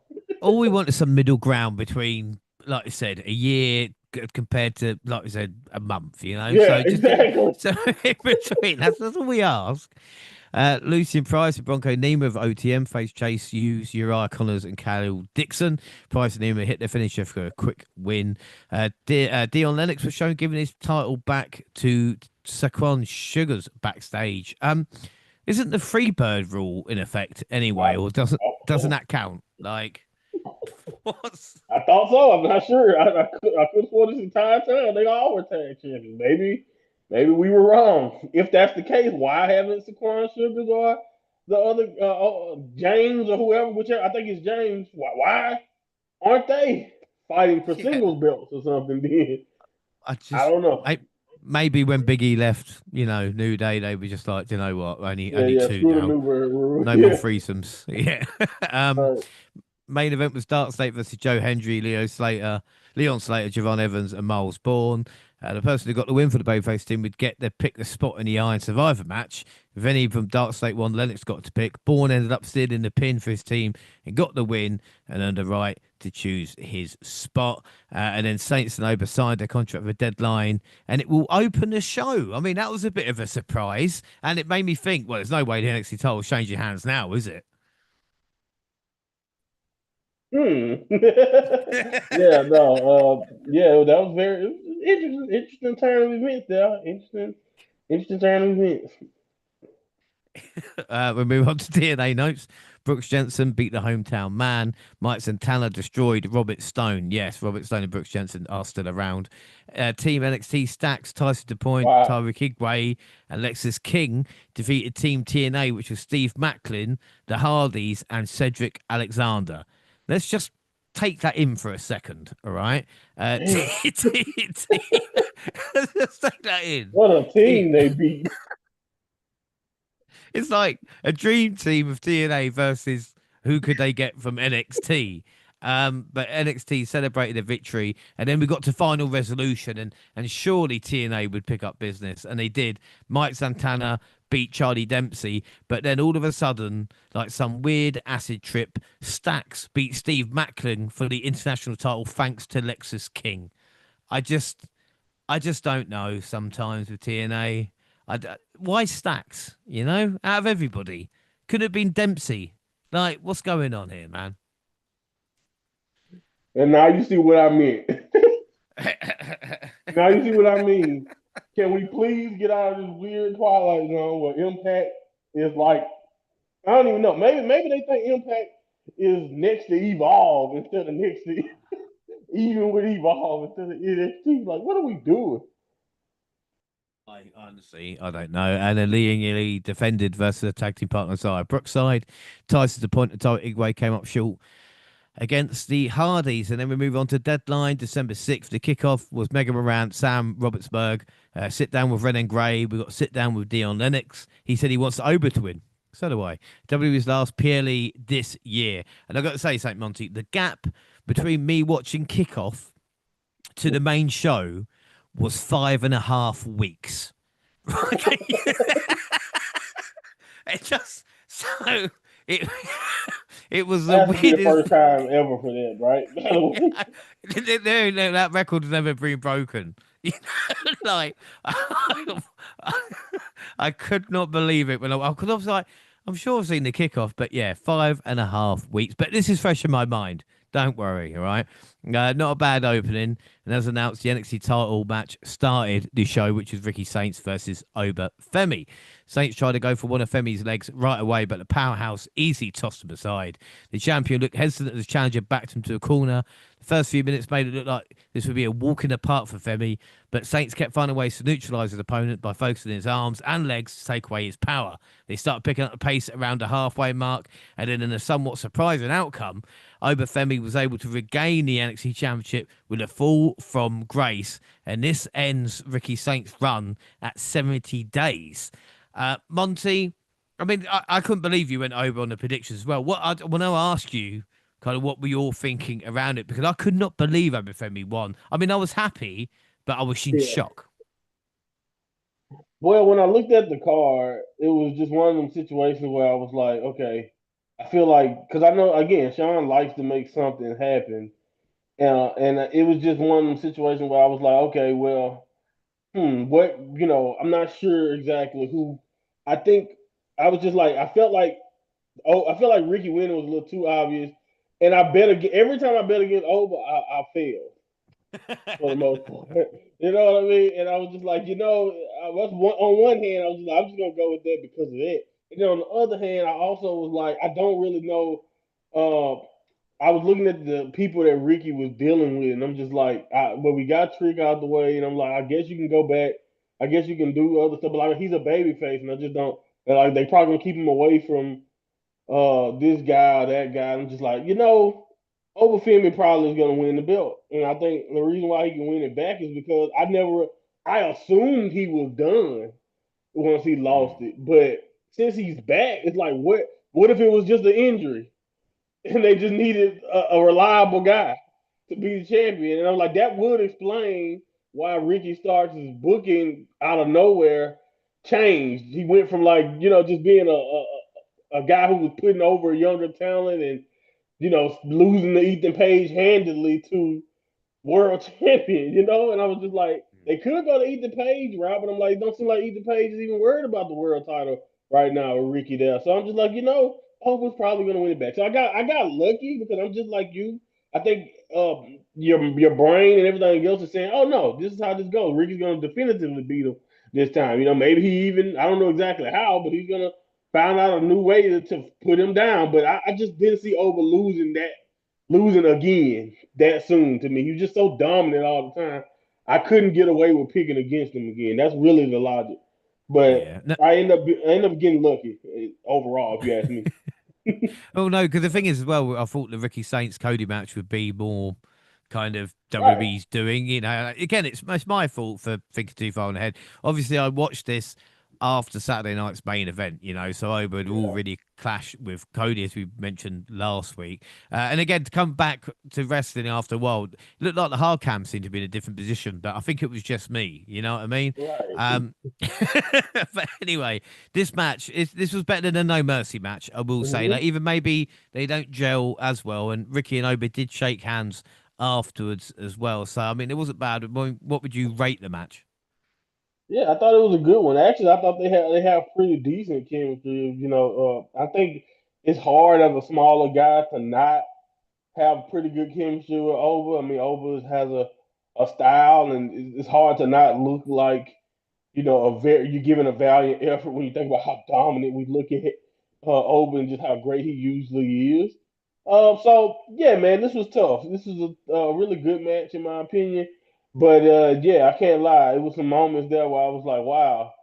All we want is some middle ground between, like I said, a year compared to, like I said, a month. Yeah, So just exactly. so in between. That's all we ask. Lucian Price and Bronco Nima of OTM faced Chase Hughes, Uriah Connors, and Khalil Dixon. Price and Nima hit their finisher for a quick win. Dion Lennox was shown giving his title back to Saquon Sugars backstage. Isn't the Freebird rule in effect anyway, or doesn't that count? Like, what's I thought so. I'm not sure. I could have swore this entire time they all were tag champions. Maybe we were wrong. If that's the case, why haven't Saquon Sugars or the other James or whoever, whichever I think it's James, why aren't they fighting for yeah? singles belts or something? Then I I just don't know. maybe when Biggie left, New Day, they were just like, you know what, only Yeah, only yeah. two Screw the now, new rule. no more Yeah. threesomes. Yeah. um, Right. Main event was Dark State versus Joe Hendry, Leon Slater, Javon Evans, and Miles Bourne. The person who got the win for the Babyface team would get their pick the spot in the Iron Survivor match. If any from Dark State won, Lennox got to pick. Bourne ended up stealing the pin for his team and got the win and earned the right to choose his spot. And then Saints and Oba signed their contract for a deadline, and it will open the show. I mean, that was a bit of a surprise, and it made me think, well, there's no way the NXT title will change your hands now, is it? Hmm. Yeah, no. Yeah, that was very it was interesting turn of events there. Interesting turn of events. We move on to DNA notes. Brooks Jensen beat the hometown man. Mike Santana destroyed Robert Stone. Yes, Robert Stone and Brooks Jensen are still around. Team NXT Stacks, Tyson DePoint, Wow. Tyreek Igwe, and Lexus King defeated Team TNA, which was Steve Macklin, the Hardys, and Cedric Alexander. Let's just take that in for a second, all right? Damn. Let's take that in. What a Team team they beat. It's like a dream team of TNA versus who could they get from NXT. But NXT celebrated a victory, and then we got to final resolution, and surely TNA would pick up business, and they did. Mike Santana beat Charlie Dempsey, but then all of a sudden, like some weird acid trip, Stacks beat Steve Macklin for the international title thanks to Lexus King. I just I just don't know sometimes with TNA. Why Stacks? You know, out of everybody, could have been Dempsey. Like, what's going on here, man? And now you see what I meant. Now you see what I mean. Can we please get out of this weird twilight zone where Impact is like I don't even know. Maybe they think Impact is next to Evolve instead of next to even with Evolve instead of NXT. Like, what are we doing? I honestly, I don't know. And then Lee and Lee defended versus the tag team partner Zaya Brookside. Tyson the point that Tyler Igwe came up short against the Hardys. And then we move on to deadline December 6th. The kickoff was Mega Morant, Sam Robertsberg. Sit down with Renan Gray. We got sit down with Dion Lennox. He said he wants Oba to win. So do I. WWE's last PLE this year. And I've got to say, St. Monty, the gap between me watching kickoff to the main show was 5.5 weeks. Okay. It just so it it was the Has to be the weirdest. first time ever for them, right? That record's never been broken. You know, like I could not believe it when I could. I was like, I'm sure I've seen the kickoff, but yeah, 5.5 weeks. But this is fresh in my mind. Don't worry, all right. Not a bad opening. And as announced, the NXT title match started the show, which was Ricky Saints versus Oba Femi. Saints tried to go for one of Femi's legs right away, but the powerhouse easily tossed him aside. The champion looked hesitant as the challenger backed him to a corner. The first few minutes made it look like this would be a walk in the park for Femi, but Saints kept finding ways to neutralise his opponent by focusing his arms and legs to take away his power. They started picking up the pace around the halfway mark, and then in a somewhat surprising outcome, Oba Femi was able to regain the NXT Championship with a fall from grace, and this ends Ricky Saints' run at 70 days. Monty, I mean, I couldn't believe you went over on the predictions as well. What I want to ask you, kind of, what were you all thinking around it? Because I could not believe Oba Femi won. I mean, I was happy, but I was in Yeah. shock. Well, when I looked at the card, it was just one of them situations where I was like, okay, I feel like because I know again, Sean likes to make something happen, and it was just one of them situations where I was like, okay, well, what I'm not sure exactly who. I think I was just like, I felt like Ricky winning was a little too obvious, and I bet again every time I bet against Oba, I failed for the most part. You know what I mean? And I was just like, I was on one hand, I was just like, I'm just gonna go with that because of that. And then on the other hand, I also was like, I don't really know. Uh, I was looking at the people that Ricky was dealing with, and I'm just like, but we got Trick out the way, and I'm like, I guess you can go back. I guess you can do other stuff, but like he's a baby face, and I just don't. And like they probably gonna keep him away from this guy or that guy. I'm just like, Overfemi probably is going to win the belt, and I think the reason why he can win it back is because I assumed he was done once he lost it, but since he's back, it's like, what if it was just an injury? and they just needed a reliable guy to be the champion. And I'm like, that would explain why Ricky Starks' booking out of nowhere changed. He went from like, just being a guy who was putting over younger talent and, losing to Ethan Page handedly to world champion, And I was just like, they could go to Ethan Page route, but I'm like, don't seem like Ethan Page is even worried about the world title right now with Ricky there. So I'm just like, Hogan's probably gonna win it back. So I got lucky because I'm just like you. I think your brain and everything else is saying, oh no, this is how this goes. Ricky's gonna definitively beat him this time. Maybe he even I don't know exactly how, but he's gonna find out a new way to put him down. But I just didn't see Over losing again that soon to me. He was just so dominant all the time. I couldn't get away with picking against him again. That's really the logic. But Yeah. No, I end up getting lucky overall, if you ask me. oh no, because the thing is as well, I thought the Ricky Saints Cody match would be more kind of Right. WWE's doing. Again, it's my fault for thinking too far ahead. Obviously, I watched this after Saturday night's main event, so I would Yeah. already clash with Cody as we mentioned last week. And again, to come back to wrestling after a while, it looked like the hard cam seemed to be in a different position, but I think it was just me. You know what I mean? Right. Um, but anyway, this was better than a No Mercy match, I will say. Like Hmm. even maybe they don't gel as well, and Ricky and Oba did shake hands afterwards as well. So I mean, it wasn't bad. What would you rate the match? Yeah, I thought it was a good one. Actually, I thought they have pretty decent chemistry. I think it's hard as a smaller guy to not have pretty good chemistry with Over. I mean, Over has a style, and it's hard to not look like you're giving a valiant effort when you think about how dominant we look at Oba and just how great he usually is. So yeah, man, this was tough. This is a really good match in my opinion. But yeah, I can't lie. It was some moments there where I was like, wow,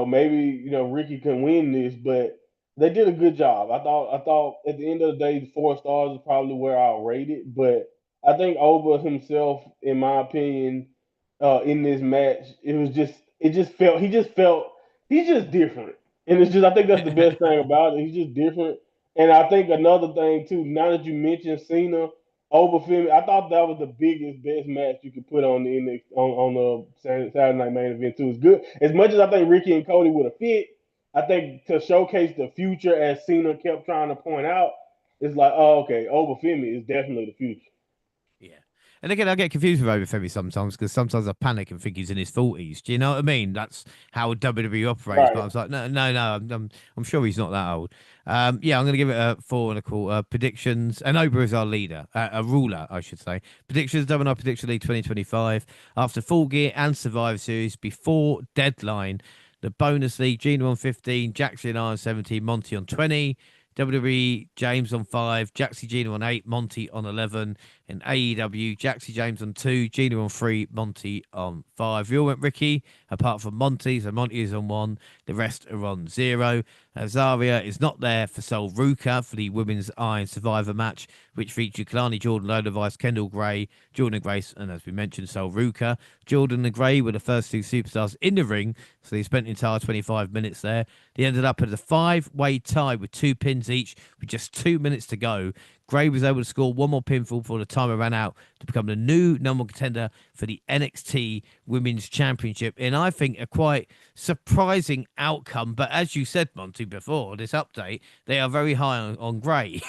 maybe Ricky can win this, but they did a good job. I thought at the end of the day, the 4 stars is probably where I'll rate it, but I think Oba himself, in my opinion, in this match. It just felt he's just different, and it's just I think that's the best thing about it. He's just different, and I think another thing too. Now that you mentioned Cena over Finn, I thought that was the biggest, best match you could put on the on the Saturday Night Main Event too. It's good as much as I think Ricky and Cody would have fit. I think to showcase the future, as Cena kept trying to point out, it's like, oh, okay, over Femi is definitely the future. Yeah. And again, I get confused with Overfemi sometimes because sometimes I panic and think he's in his 40s. Do you know what I mean? That's how WWE operates. But I Right. was like, no, no, no. I'm sure he's not that old. Yeah, I'm going to give it a 4 and a quarter. Predictions. And Oba is our leader, a ruler, I should say. Predictions, WNR Prediction League 2025. After Full Gear and Survivor Series, before Deadline. The bonus league, Gina on 15, Jackson on 17, Monty on 20. WWE James on 5, Jaxie Gina on 8, Monty on 11, and AEW Jaxie James on 2, Gina on 3, Monty on 5. We all went Ricky, apart from Monty, so Monty is on 1, the rest are on 0. Azaria is not there for Sol Ruka for the Women's Iron Survivor match, which featured Kalani Jordan, Lola Vice, Kendall Gray, Jordan Grace, and as we mentioned, Sol Ruka. Jordan and Gray were the first 2 superstars in the ring, so they spent the entire 25 minutes there. They ended up at a 5-way tie with 2 pins each with just 2 minutes to go. Gray was able to score one more pinfall before the timer ran out to become the new number 1 contender for the NXT Women's Championship. And I think a quite surprising outcome. But as you said, Monty, before this update, they are very high on Gray.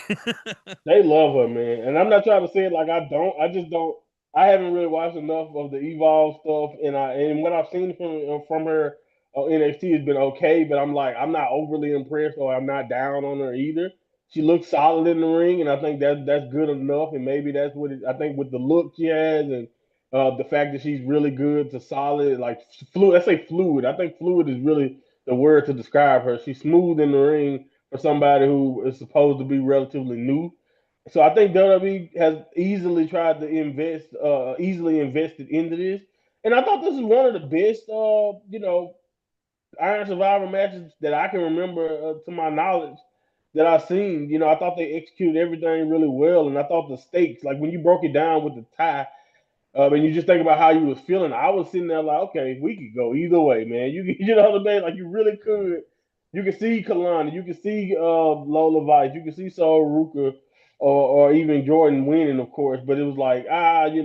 They love her, man. And I'm not trying to say it like I don't. I just don't. I haven't really watched enough of the Evolve stuff, and what I've seen from her NXT has been okay. But I'm not overly impressed, or I'm not down on her either. She looks solid in the ring, and I think that's good enough. And maybe that's what I think with the look she has, and the fact that she's really good to solid, like fluid. Let's say fluid. I think fluid is really the word to describe her. She's smooth in the ring for somebody who is supposed to be relatively new. So I think WWE has easily invested into this, and I thought this is one of the best, Iron Survivor matches that I can remember, to my knowledge, that I've seen. I thought they executed everything really well, and I thought the stakes, like when you broke it down with the tie, and you just think about how you was feeling, I was sitting there like, okay, we could go either way, man. You know what I mean? Like you really could. You can see Kalani, you can see Lola Vice, you can see Saul Ruka, or even Jordan winning, of course. But it was like, I'm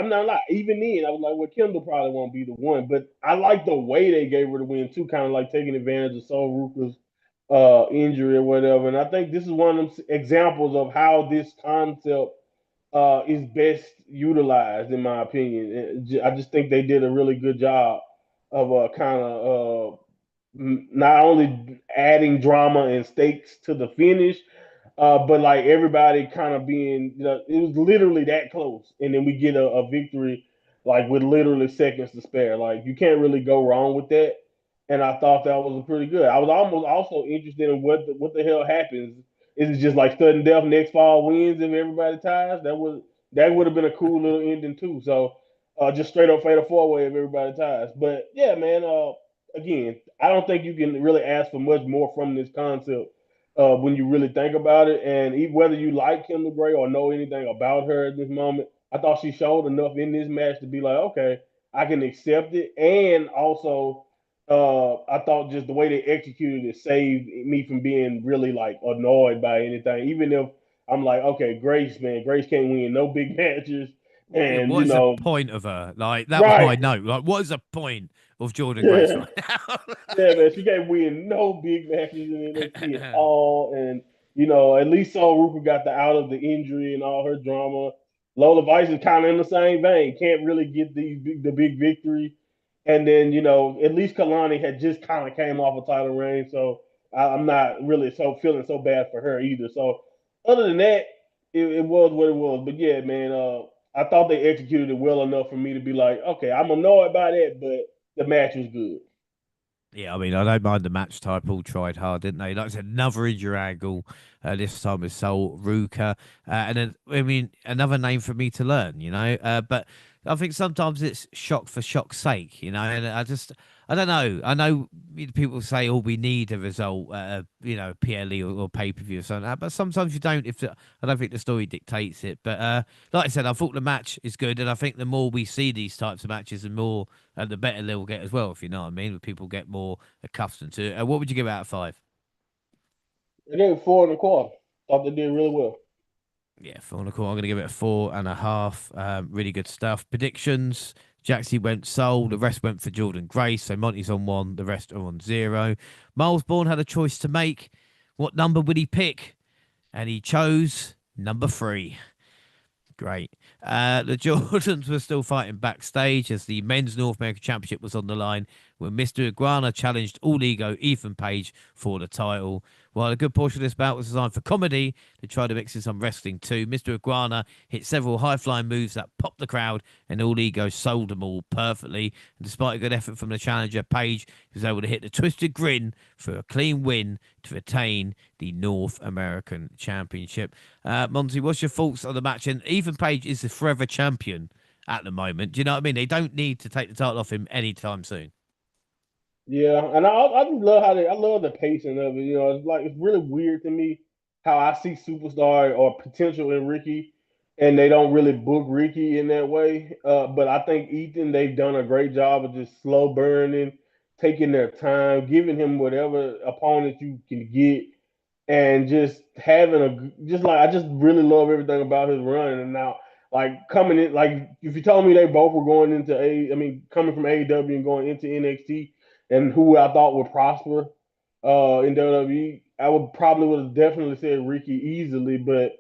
not like, even then I was like, well, Kendall probably won't be the one, but I like the way they gave her the win too, kind of like taking advantage of Saul Ruka's injury or whatever. And I think this is one of them examples of how this concept is best utilized, in my opinion. I just think they did a really good job of kind of not only adding drama and stakes to the finish, but like everybody kind of being, it was literally that close, and then we get a victory like with literally seconds to spare. Like you can't really go wrong with that. And I thought that was pretty good. I was almost also interested in what the hell happens. Is it just like sudden death, next fall wins if everybody ties? That would have been a cool little ending too. So just straight up fatal four way if everybody ties. But yeah, man. Again, I don't think you can really ask for much more from this concept when you really think about it. And whether you like Kendall Gray or know anything about her at this moment, I thought she showed enough in this match to be like, okay, I can accept it. And also, I thought just the way they executed it saved me from being really like annoyed by anything. Even if I'm like, okay, Grace, man, Grace can't win no big matches, and What is the point of her? Like that was right. my note. Like, what is the point of Jordan Grace right Yeah, man, she can't win no big matches in NXT at now? all. And, at least Saul Rooker got the out of the injury and all her drama. Lola Vice is kind of in the same vein. Can't really get the big victory. And then, at least Kalani had just kind of came off a title reign. So I'm not really so feeling so bad for her either. So other than that, it was what it was. But yeah, man, I thought they executed it well enough for me to be like, okay, I'm annoyed by that, but the match was good. Yeah, I mean, I don't mind the match type. All tried hard, didn't they? Like I said, another injury angle. This time with Sol Ruka, and then I mean another name for me to learn. But I think sometimes it's shock for shock's sake. And I don't know. I know people say, "Oh, we need a result, PLE or pay per view or something," but sometimes you don't. I don't think the story dictates it. But like I said, I thought the match is good, and I think the more we see these types of matches, the more the better they'll get as well, if you know what I mean. People get more accustomed to it. What would you give out of five? They gave it 4 1/4. Thought they did really well. Yeah, 4 and a quarter. I'm going to give it a 4.5. Really good stuff. Predictions. Jaxie went Soul. The rest went for Jordan Grace. So Monty's on one. The rest are on zero. Miles Bourne had a choice to make. What number would he pick? And he chose number 3. Great. The Jordans were still fighting backstage as the men's North American Championship was on the line when Mr. Iguana challenged All Ego Ethan Page for the title. While a good portion of this bout was designed for comedy, they tried to mix in some wrestling too. Mr. Iguana hit several high flying moves that popped the crowd, and All Ego sold them all perfectly. And despite a good effort from the challenger, Page was able to hit the twisted grin for a clean win to retain the North American Championship. Monty, what's your thoughts on the match? And Ethan Page is the forever champion at the moment. Do you know what I mean? They don't need to take the title off him anytime soon. Yeah, and I just love I love the pacing of it. It's really weird to me how I see superstar or potential in Ricky, and they don't really book Ricky in that way. But I think Ethan, they've done a great job of just slow burning, taking their time, giving him whatever opponent you can get, and just having just like I just really love everything about his run. And now, like coming in, like if you told me they both were going into coming from AEW and going into NXT, and who I thought would prosper in WWE, I would have definitely said Ricky easily. But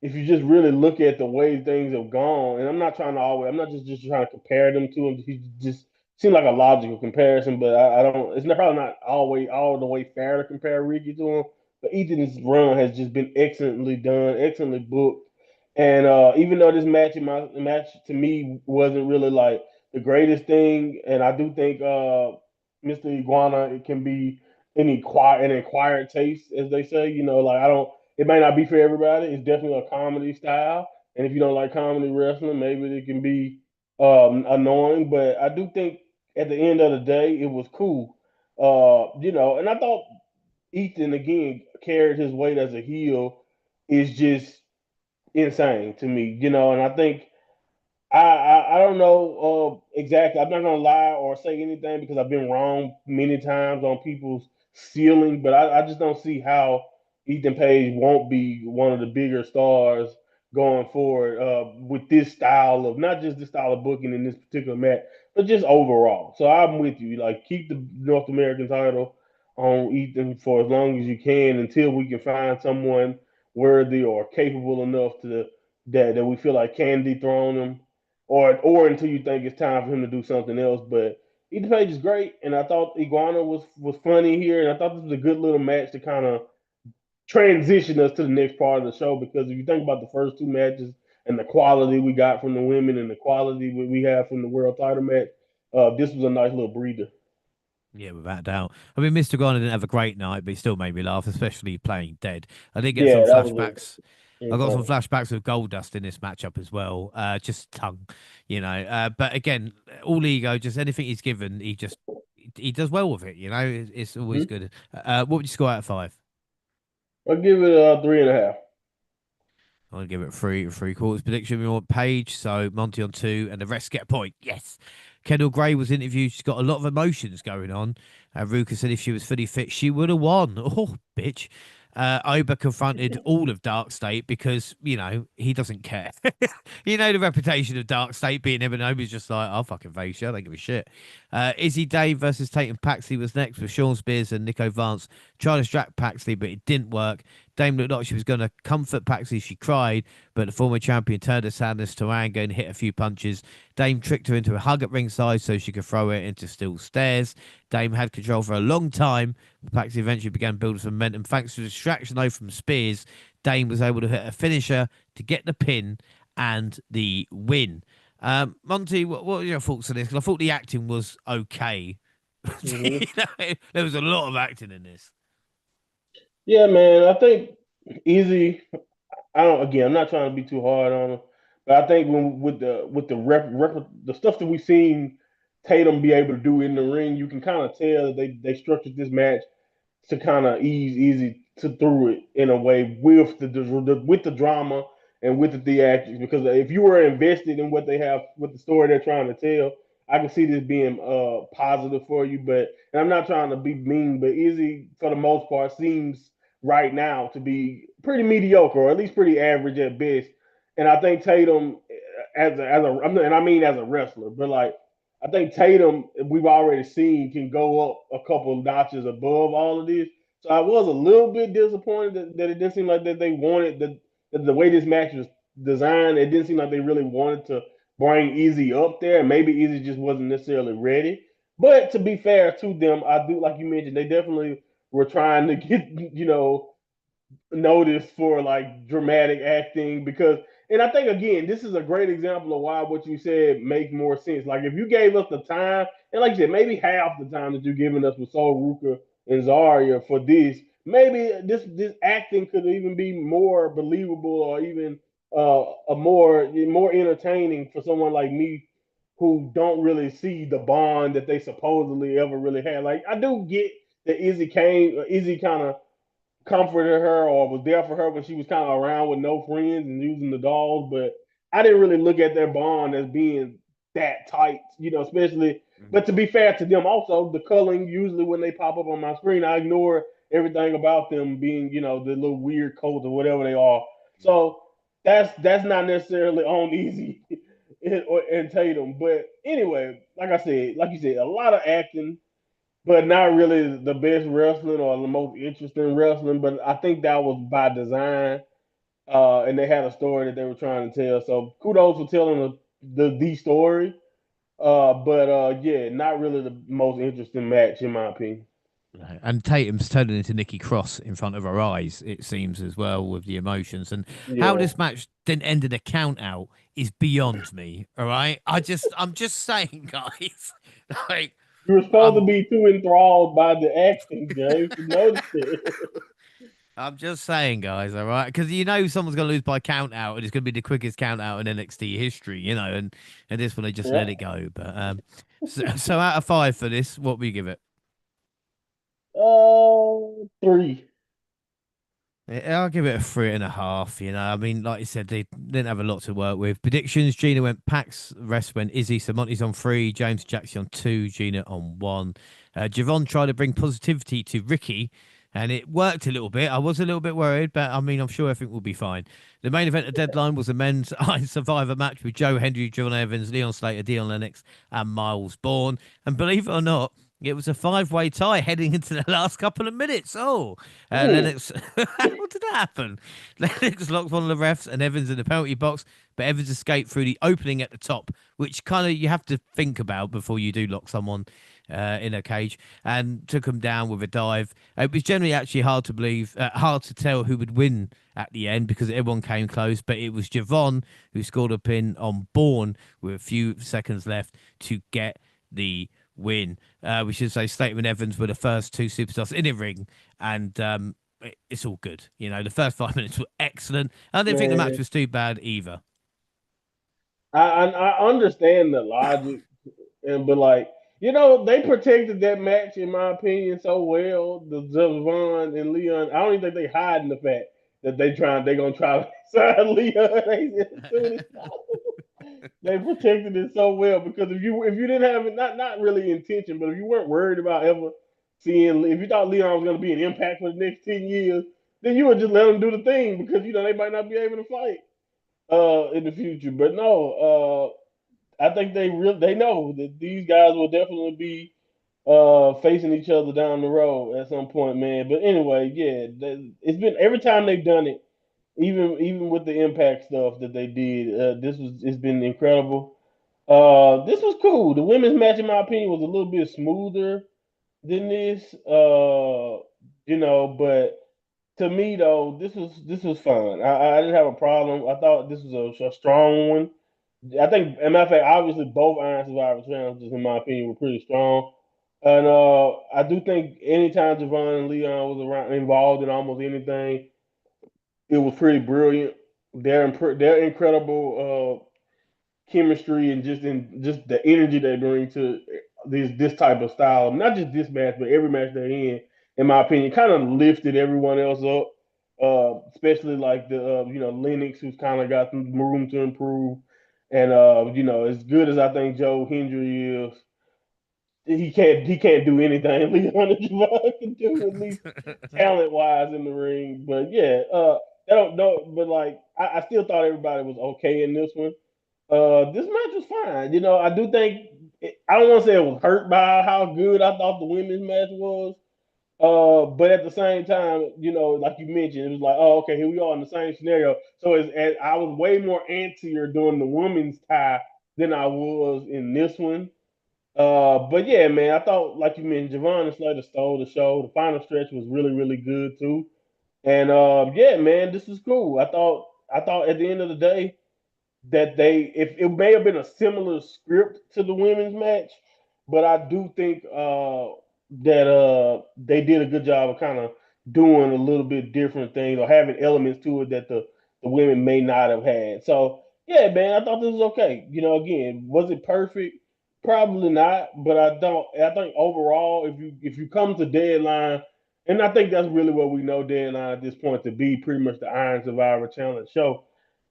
if you just really look at the way things have gone, and I'm not just trying to compare them to him. He just seemed like a logical comparison, but I don't. It's probably not always all the way fair to compare Ricky to him. But Ethan's run has just been excellently done, excellently booked. And even though this match to me wasn't really like the greatest thing, and I do think Mr. Iguana it can be an acquired taste, as they say. Like I don't. It may not be for everybody. It's definitely a comedy style, and if you don't like comedy wrestling, maybe it can be annoying. But I do think at the end of the day, it was cool. And I thought Ethan again carried his weight as a heel is just insane to me, and I think I don't know exactly. I'm not gonna lie or say anything because I've been wrong many times on people's ceiling, but I just don't see how Ethan Page won't be one of the bigger stars going forward with this style of not just this style of booking in this particular match, but just overall. So I'm with you. Like keep the North American title on Ethan for as long as you can until we can find someone worthy or capable enough to that we feel like can dethrone him, or until you think it's time for him to do something else. But Ethan Page is great, and I thought Iguana was funny here, and I thought this was a good little match to kind of transition us to the next part of the show. Because if you think about the first two matches and the quality we got from the women and the quality we have from the world title match, this was a nice little breather. Yeah, without a doubt. I mean, Mr. Garner didn't have a great night, but he still made me laugh, especially playing dead. I did get some Yeah, that was flashbacks. I got some funny. flashbacks of Goldust in this matchup as well. Just tongue, But again, all ego, just anything he's given, he does well with it. It's always Mm-hmm. good. What would you score out of five? I'll give it a 3.5. I'll give it three quarters prediction. We want Paige, so Monty on two, and the rest get a point. Yes. Kendall Gray was interviewed. She's got a lot of emotions going on. Ruka said if she was fully fit, she would have won. Oh, bitch. Oba confronted all of Dark State because, he doesn't care. The reputation of Dark State being him and Oba's just like, I'll fucking face you. I don't give a shit. Izzy Dave versus Tatum Paxley was next with Sean Spears and Nico Vance trying to distract Paxley, but it didn't work. Dame looked like she was going to comfort Paxley. She cried, but the former champion turned her sadness to anger and hit a few punches. Dame tricked her into a hug at ringside so she could throw her into steel stairs. Dame had control for a long time, but Paxley eventually began building some momentum. Thanks to the distraction, though, from Spears, Dame was able to hit a finisher to get the pin and the win. Monty, what are your thoughts on this? Because I thought the acting was okay. Mm-hmm. There was a lot of acting in this. Yeah, man. I think Easy. I don't. Again, I'm not trying to be too hard on him, but I think when with the the stuff that we've seen Tatum be able to do in the ring, you can kind of tell that they structured this match to kind of ease easy to through it in a way with with the drama and with the theatrics. Because if you were invested in what they have with the story they're trying to tell, I can see this being positive for you. But and I'm not trying to be mean, but Izzy for the most part seems right now to be pretty mediocre or at least pretty average at best. And I think Tatum and I mean as a wrestler, but like I think Tatum, we've already seen, can go up a couple of notches above all of this. So I was a little bit disappointed that it didn't seem like that they wanted the way this match was designed. It didn't seem like they really wanted to bring Easy up there. Maybe Easy just wasn't necessarily ready. But to be fair to them, I do like you mentioned, they definitely were trying to get noticed for like dramatic acting because and I think again this is a great example of why what you said make more sense. Like if you gave us the time and like you said maybe half the time that you're giving us with Sol Ruka and Zarya for this, maybe this acting could even be more believable or even a more entertaining for someone like me who don't really see the bond that they supposedly ever really had. Like I do get that Izzy kind of comforted her or was there for her when she was kind of around with no friends and using the dolls. But I didn't really look at their bond as being that tight, especially. But to be fair to them, also the culling usually when they pop up on my screen, I ignore everything about them being, the little weird codes or whatever they are. So that's not necessarily on Easy and Tatum. But anyway, like I said, like you said, a lot of acting but not really the best wrestling or the most interesting wrestling. But I think that was by design, and they had a story that they were trying to tell. So kudos for telling the story. But yeah, not really the most interesting match in my opinion. Right. And Tatum's turning into Nikki Cross in front of her eyes, it seems, as well, with the emotions. And how Yeah, this match then ended a count out is beyond me. All right. I'm just saying, guys. like, you were supposed to I'm be too enthralled by the acting, James. You noticed it. I'm just saying, guys, all right? Because someone's going to lose by count out, and it's going to be the quickest count out in NXT history, and this one they just Yeah. let it go. But so out of five for this, what will you give it? 3. I'll give it a 3.5. I mean, like you said, they didn't have a lot to work with. Predictions: Gina went Pax, rest went Izzy. So Monty's on 3, James Jackson on 2, Gina on 1. Javon tried to bring positivity to Ricky, and it worked a little bit. I was a little bit worried, but I mean, I'm sure everything will be fine. The main event of Deadline was a men's Iron Survivor match with Joe Hendry, John Evans, Leon Slater, Dion Lennox, and Miles Bourne. And believe it or not, it was a five-way tie heading into the last couple of minutes. Oh, Mm. Lennox, how did that happen? Lennox locked one of the refs and Evans in the penalty box, but Evans escaped through the opening at the top, which kind of you have to think about before you do lock someone in a cage, and took him down with a dive. It was generally actually hard to believe, hard to tell who would win at the end because everyone came close, but it was Javon who scored a pin on Bourne with a few seconds left to get the win. We should say Slater and Evans were the first two superstars in the ring, and it's all good. The first 5 minutes were excellent. I didn't think the match Man, was too bad either. I understand the logic, but like they protected that match in my opinion so well. The Javon and Leon, I don't even think they hiding the fact that they gonna try to sign Leon as soon as possible. They protected it so well because if you didn't have it, not really intention, but if you weren't worried about ever seeing, if you thought Leon was gonna be an impact for the next 10 years, then you would just let him do the thing because they might not be able to fight in the future. But no, I think they know that these guys will definitely be facing each other down the road at some point, man. But anyway, yeah, it's been every time they've done it, even with the impact stuff that they did, it's been incredible. This was cool. The women's match, in my opinion, was a little bit smoother than this. But to me though, this was fun. I didn't have a problem. I thought this was a strong one. I think, as a matter of fact, obviously both Iron Survivor challenges, in my opinion, were pretty strong. And I do think anytime Javon and Leon was around involved in almost anything, it was pretty brilliant. They're incredible chemistry and just the energy they bring to this type of style. Not just this match, but every match they're in my opinion, kind of lifted everyone else up. Especially like the Lennox, who's kind of got some room to improve, and as good as I think Joe Hendry is, he can't do anything Leon and Javon can do, at least talent wise in the ring. But yeah, I don't know, but like I still thought everybody was okay in this one. This match was fine. I do think I don't want to say it was hurt by how good I thought the women's match was. But at the same time, like you mentioned, it was like, oh, okay, here we are in the same scenario. So I was way more antsier during the women's tie than I was in this one. But yeah, man, I thought, like you mentioned, Javon and Slater stole the show. The final stretch was really, really good too. And yeah, man, this is cool. I thought at the end of the day that if it may have been a similar script to the women's match, but I do think that they did a good job of kind of doing a little bit different things or having elements to it that the women may not have had. So yeah, man, I thought this was okay. Again, was it perfect? Probably not, but I think overall, if you come to Deadline, and I think that's really what we know Deadline at this point to be, pretty much the Iron Survivor Challenge show,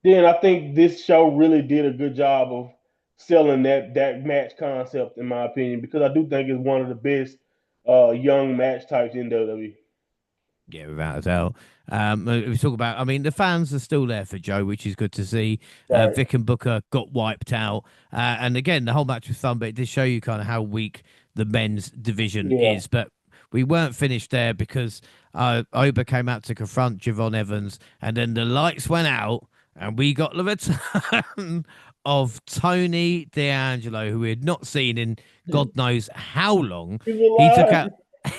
then I think this show really did a good job of selling that match concept, in my opinion, because I do think it's one of the best young match types in WWE. Yeah, without a doubt. We talk about, I mean, the fans are still there for Joe, which is good to see. Right. Vic and Booker got wiped out. And again, the whole match was fun, but it did show you kind of how weak the men's division Yeah. is. But we weren't finished there because Oba came out to confront Javon Evans, and then the lights went out, and we got the return of Tony D'Angelo, who we had not seen in God knows how long. He's He took alive. out.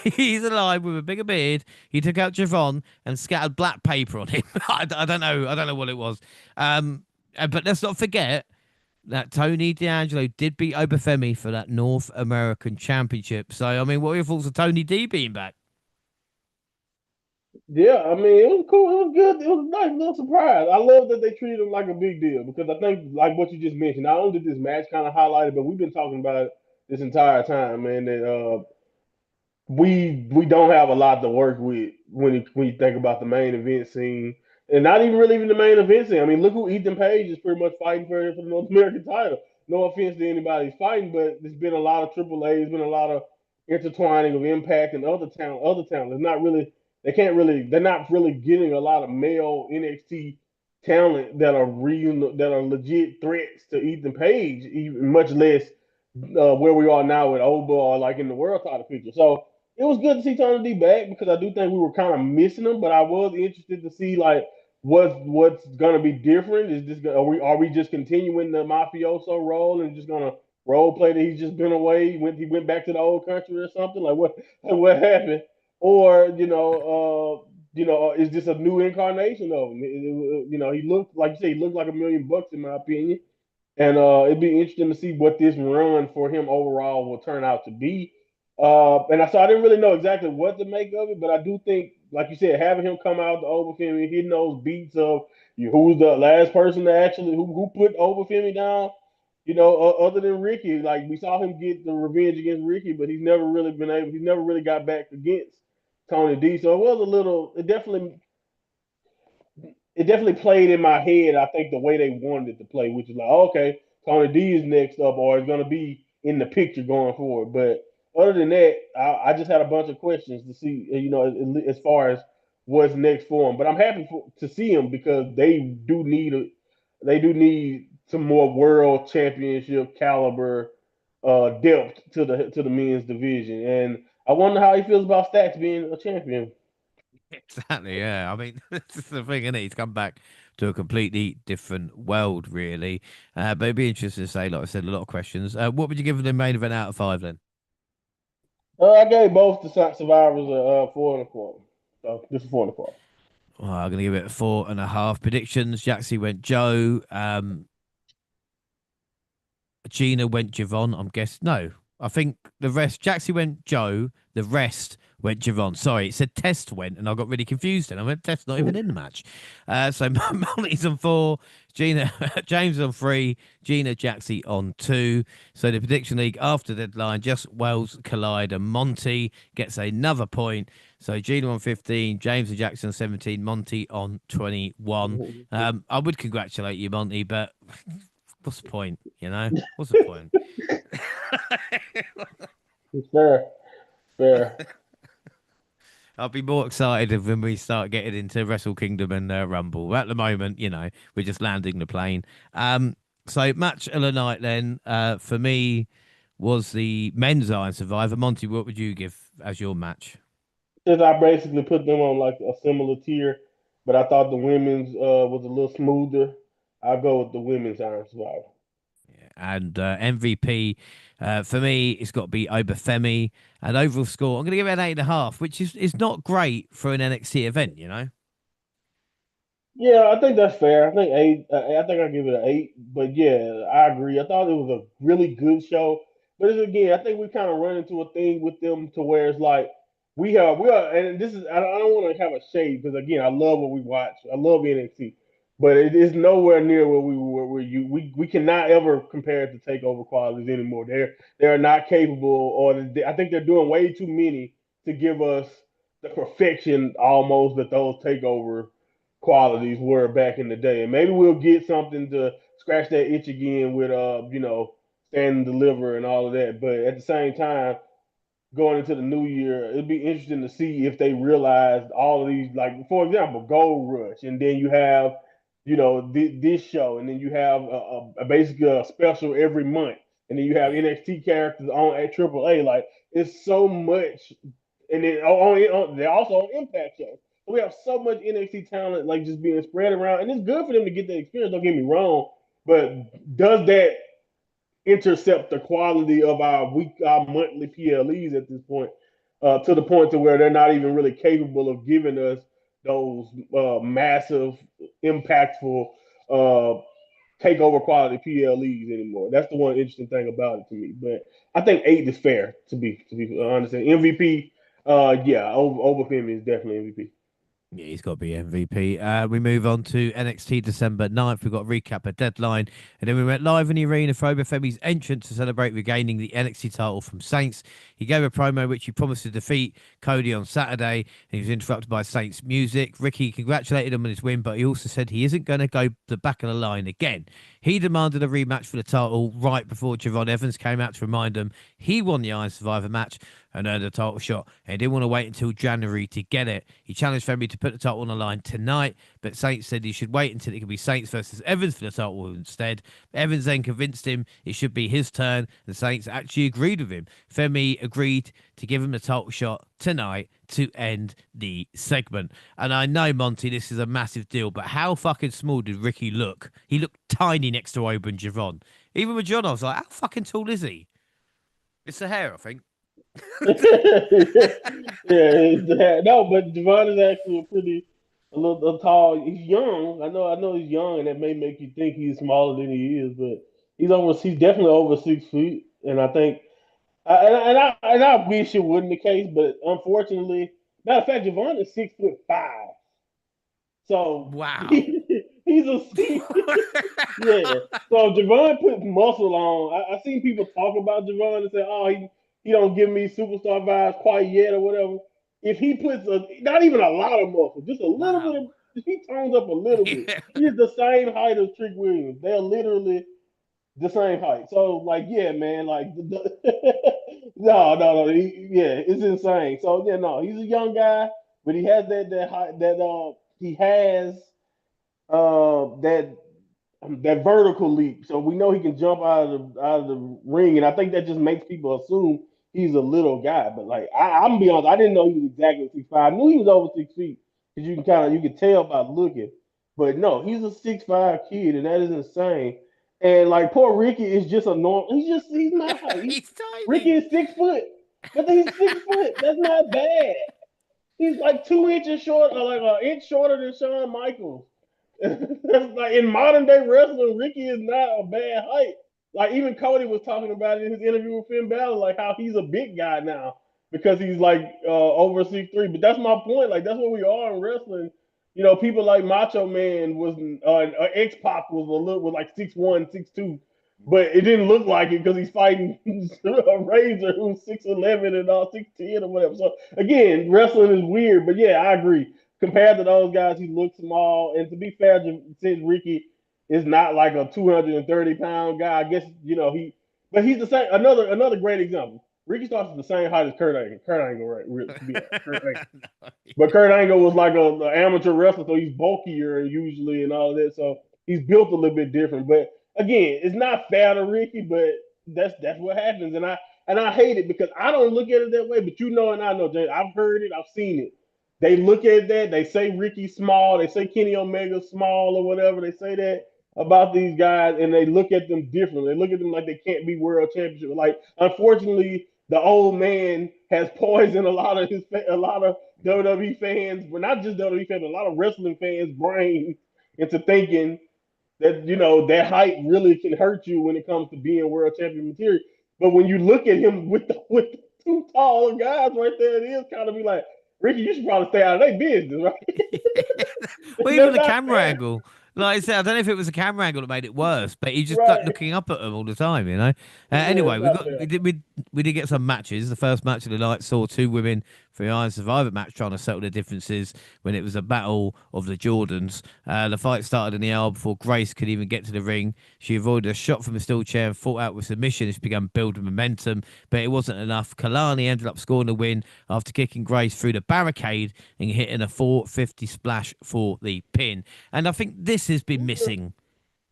He's alive with a bigger beard. He took out Javon and scattered black paper on him. I don't know. I don't know what it was. But let's not forget that Tony D'Angelo did beat Obafemi for that North American Championship. So, I mean, what are your thoughts of Tony D being back? Yeah, I mean, it was cool. It was good. It was a nice little surprise. I love that they treated him like a big deal because I think, like what you just mentioned, not only did this match kind of highlight it, but we've been talking about it this entire time, man. That we don't have a lot to work with when you think about the main event scene, and not even really even the main event scene. I mean, look who Ethan Page is pretty much fighting for the North American title. No offense to anybody he's fighting, but there's been a lot of Triple A. There's been a lot of intertwining of Impact and other talent. There's not really they're not really getting a lot of male NXT talent that are real that are legit threats to Ethan Page, even much less where we are now with Oba or like in the world title picture. So it was good to see Tony D back because I do think we were kind of missing him, but I was interested to see like what's gonna be different. Is this are we just continuing the mafioso role and just gonna role play that he's just been away? He went back to the old country or something? Like what happened? Or is this a new incarnation of him? He looked like you say he looked like $1 million in my opinion. And it'd be interesting to see what this run for him overall will turn out to be. I didn't really know exactly what to make of it, but I do think, like you said, having him come out to Overfemi, hitting those beats of who's the last person to actually who put Overfemi down. Other than Ricky, like we saw him get the revenge against Ricky, but he's never really been able. He's never really got back against Tony D. So it was a little. It definitely played in my head. I think the way they wanted it to play, which is like, okay, Tony D is next up, or is going to be in the picture going forward. But other than that, I just had a bunch of questions to see, as far as what's next for him. But I'm happy to see him because they do need some more world championship caliber depth to the men's division, and I wonder how he feels about Stacks being a champion. Exactly. Yeah. I mean, that's the thing, isn't it? He's come back to a completely different world, really. But it'd be interesting to say, like I said, a lot of questions. What would you give the main event out of five then? I gave both the survivors a 4 and a quarter. So this is 4 and a quarter. Well, I'm going to give it a 4.5. Predictions. Jaxie went Joe. Gina went Javon. I'm guessing. No, I think the rest. Jaxie went Joe. The rest went Javon. Sorry, it said Test went, and I got really confused. And I went Test not even in the match. So Molly's on 4. Gina James on 3. Gina Jaxie on 2. So the prediction league after deadline, just Wells, Collide, and Monty gets another point. So Gina on 15, James and Jackson on 17, Monty on 21. I would congratulate you, Monty, but what's the point? What's the point? It's fair, fair. I'll be more excited when we start getting into Wrestle Kingdom and Rumble. At the moment, we're just landing the plane. So match of the night then, for me, was the men's Iron Survivor. Monty, what would you give as your match? Since I basically put them on like a similar tier, but I thought the women's was a little smoother. I'll go with the women's Iron Survivor. And MVP for me, it's got to be Obafemi. And overall score, I'm going to give it an 8.5, which is not great for an NXT event. Yeah, I think that's fair. I think eight. I think I give it an 8. But yeah, I agree. I thought it was a really good show. But again, I think we kind of run into a thing with them to where it's like we are, and this is I don't want to have a shade because again, I love what we watch. I love NXT, but it is nowhere near where we were. Where you we cannot ever compare it to takeover qualities anymore. They are not capable, or I think they're doing way too many to give us the perfection almost that those takeover qualities were back in the day. And maybe we'll get something to scratch that itch again with stand and deliver and all of that. But at the same time, going into the new year, it'd be interesting to see if they realized all of these, like for example, Gold Rush, and then you have, this show, and then you have basically a special every month, and then you have NXT characters on at AAA. Like it's so much, and then they're also on Impact shows. So we have so much NXT talent like just being spread around, and it's good for them to get the experience. Don't get me wrong, but does that intercept the quality of our monthly PLEs at this point, to the point to where they're not even really capable of giving us those massive, impactful uh, takeover quality PLEs anymore. That's the one interesting thing about it to me. But I think 8 is fair to be honest. MVP, yeah, over Femi is definitely MVP. Yeah, he's got to be MVP. We move on to NXT December 9th. We've got a recap of Deadline. And then we went live in the arena for Obafemi's entrance to celebrate regaining the NXT title from Saints. He gave a promo which he promised to defeat Cody on Saturday. And he was interrupted by Saints music. Ricky congratulated him on his win, but he also said he isn't going to go the back of the line again. He demanded a rematch for the title right before Javon Evans came out to remind him he won the Iron Survivor match and earned a title shot. And he didn't want to wait until January to get it. He challenged Femi to put the title on the line tonight, but Saints said he should wait until it could be Saints versus Evans for the title instead. Evans then convinced him it should be his turn, and Saints actually agreed with him. Femi agreed to give him the title shot tonight to end the segment. And I know, Monty, this is a massive deal, but how fucking small did Ricky look? He looked tiny next to Oba and Javon. Even with John, I was like, how fucking tall is he? It's the hair, I think. Yeah, no, but Javon is actually a little tall. He's young. I know he's young, and that may make you think he's smaller than he is, but he's definitely over 6 feet, and I think, and I wish it wasn't the case, but unfortunately, matter of fact, Javon is 6'5", so Wow. he's a yeah. So Javon put muscle on. I seen people talk about Javon and say, "Oh, he don't give me superstar vibes quite yet or whatever." If he puts not even a lot of muscle, just a little bit Wow. of, if he turns up a little bit, Yeah. he's the same height as Trick Williams. They're literally the same height. So like, yeah, man, like no, yeah, it's insane. So yeah, no, he's a young guy, but he has that height he has that vertical leap. So we know he can jump out of the ring, and I think that just makes people assume he's a little guy. But like I'm gonna be honest, I didn't know he was exactly 6'5". I knew he was over 6 feet because you can tell by looking. But no, he's a 6'5" kid, and that is insane. And like poor Ricky is just a normal. He's not height. He's Ricky tiny. is 6 foot, but he's 6 foot. That's not bad. He's like 2 inches short, or like an inch shorter than Shawn Michaels. Like in modern day wrestling, Ricky is not a bad height. Like even Cody was talking about it in his interview with Finn Balor, like how he's a big guy now because he's like over 6'3". But that's my point. Like that's what we are in wrestling. You know, people like Macho Man was X Pac was like 6'1", 6'2", but it didn't look like it because he's fighting a Razor who's 6'11" and all 6'10" or whatever. So again, wrestling is weird, but yeah, I agree compared to those guys, he looks small. And to be fair, since Ricky is not like a 230-pound guy, I guess but he's the same. Another great example. Ricky starts at the same height as Kurt Angle. Kurt Angle, right? To be honest, Kurt Angle. No. But Kurt Angle was like a amateur wrestler, so he's bulkier usually and all of that. So he's built a little bit different. But again, it's not fair to Ricky, but that's what happens. And I hate it because I don't look at it that way. But and I know, Jay, I've heard it, I've seen it. They look at that, they say Ricky's small, they say Kenny Omega's small or whatever. They say that about these guys, and they look at them differently. They look at them like they can't be world championship. Like, unfortunately, the old man has poisoned a lot of WWE fans, but not just WWE fans, but a lot of wrestling fans' brains into thinking that that height really can hurt you when it comes to being world champion material. But when you look at him with the two tall guys right there, it is kind of be like, Ricky, you should probably stay out of their business, right? Well, even That's the not camera fair, angle. Like I said, I don't know if it was a camera angle that made it worse, but he just like right? looking up at them all the time, you know. Yeah, Anyway, it's not fair. we did get some matches. The first match of the night saw two women for the Iron Survivor match trying to settle their differences when it was a battle of the Jordans. The fight started in the hour before Grace could even get to the ring. She avoided a shot from a steel chair and fought out with submission as she began building momentum, but it wasn't enough. Kalani ended up scoring the win after kicking Grace through the barricade and hitting a 450 splash for the pin. And I think this has been missing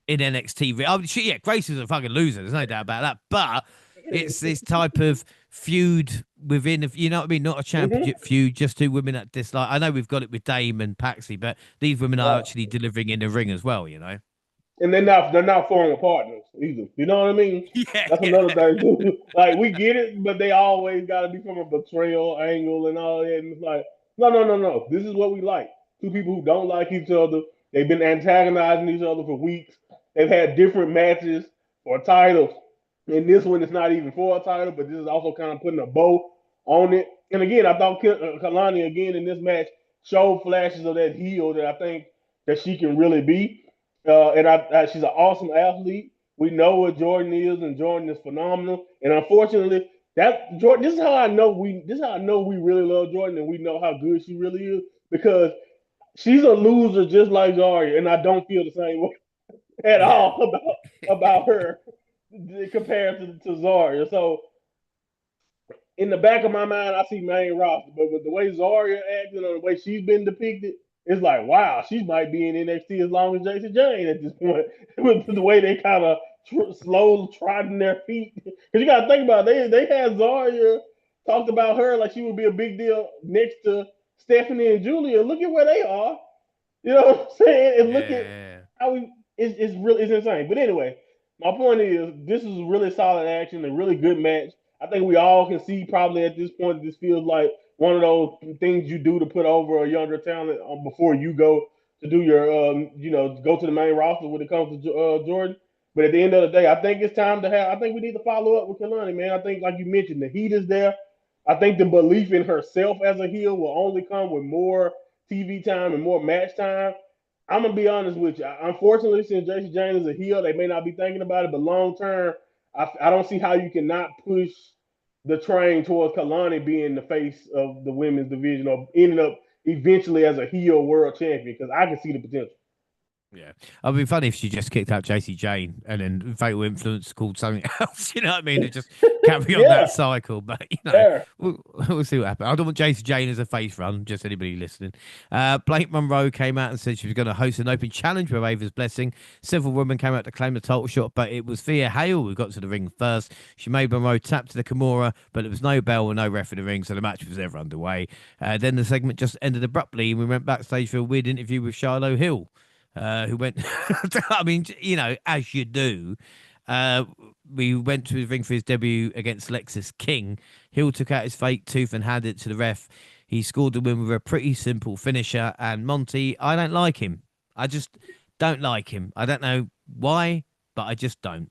in NXT. Yeah, Grace is a fucking loser. There's no doubt about that. But it's this type of feud within, you know what I mean? Not a Mm-hmm. championship feud, just two women that dislike. I know we've got it with Dame and Paxi, but these women are Right. actually delivering in the ring as well, you know? And they're not former partners either. You know what I mean? Yeah, That's yeah. another thing too. Like we get it, but they always got to be from a betrayal angle and all that. And it's like, no, no, no, no. This is what we like. Two people who don't like each other. They've been antagonizing each other for weeks. They've had different matches for titles. And this one is not even for a title, but this is also kind of putting a bow on it. And again, I thought Kalani again in this match showed flashes of that heel that I think that she can really be. And she's an awesome athlete. We know what Jordan is, and Jordan is phenomenal. And unfortunately, that Jordan. This is how I know we. This is how I know we really love Jordan, and we know how good she really is because she's a loser just like Zarya, and I don't feel the same way at Yeah. all about her compared to Zarya. So in the back of my mind, I see main roster, but with the way Zarya acting or the way she's been depicted, it's like, wow, she might be in NXT as long as Jason Jane at this point. With the way they kind of slow trotting their feet, because you got to think about it, they had Zarya talked about her like she would be a big deal next to Stephanie and Julia. Look at where they are. You know what I'm saying? And look at Yeah. how it's really it's insane. But anyway, my point is this is really solid action, a really good match. I think we all can see probably at this point this feels like one of those things you do to put over a younger talent before you go to do your go to the main roster when it comes to Jordan. But at the end of the day, I think it's time to have. I think we need to follow up with Kalani, man. I think, like you mentioned, the heat is there. I think the belief in herself as a heel will only come with more TV time and more match time. I'm gonna be honest with you. Unfortunately, since Jason Jane is a heel, they may not be thinking about it. But long term, I don't see how you cannot push the train towards Kalani being the face of the women's division or ending up eventually as a heel world champion because I can see the potential. Yeah, it'd be funny if she just kicked out JC Jane and then Fatal Influence called something else. You know what I mean? To just carry on that Yeah, cycle. But yeah. we'll see what happens. I don't want JC Jane as a face run. Just anybody listening. Blake Monroe came out and said she was going to host an open challenge with Ava's blessing. Several women came out to claim the title shot, but it was Thea Hale who got to the ring first. She made Monroe tap to the Kimura, but there was no bell or no ref in the ring, so the match was ever underway. Then the segment just ended abruptly, and we went backstage for a weird interview with Shiloh Hill, who went, I mean, as you do. Uh, we went to the ring for his debut against Lexus King. Hill took out his fake tooth and handed it to the ref. He scored the win with a pretty simple finisher. And Monty, I don't like him. I just don't like him. I don't know why, but I just don't.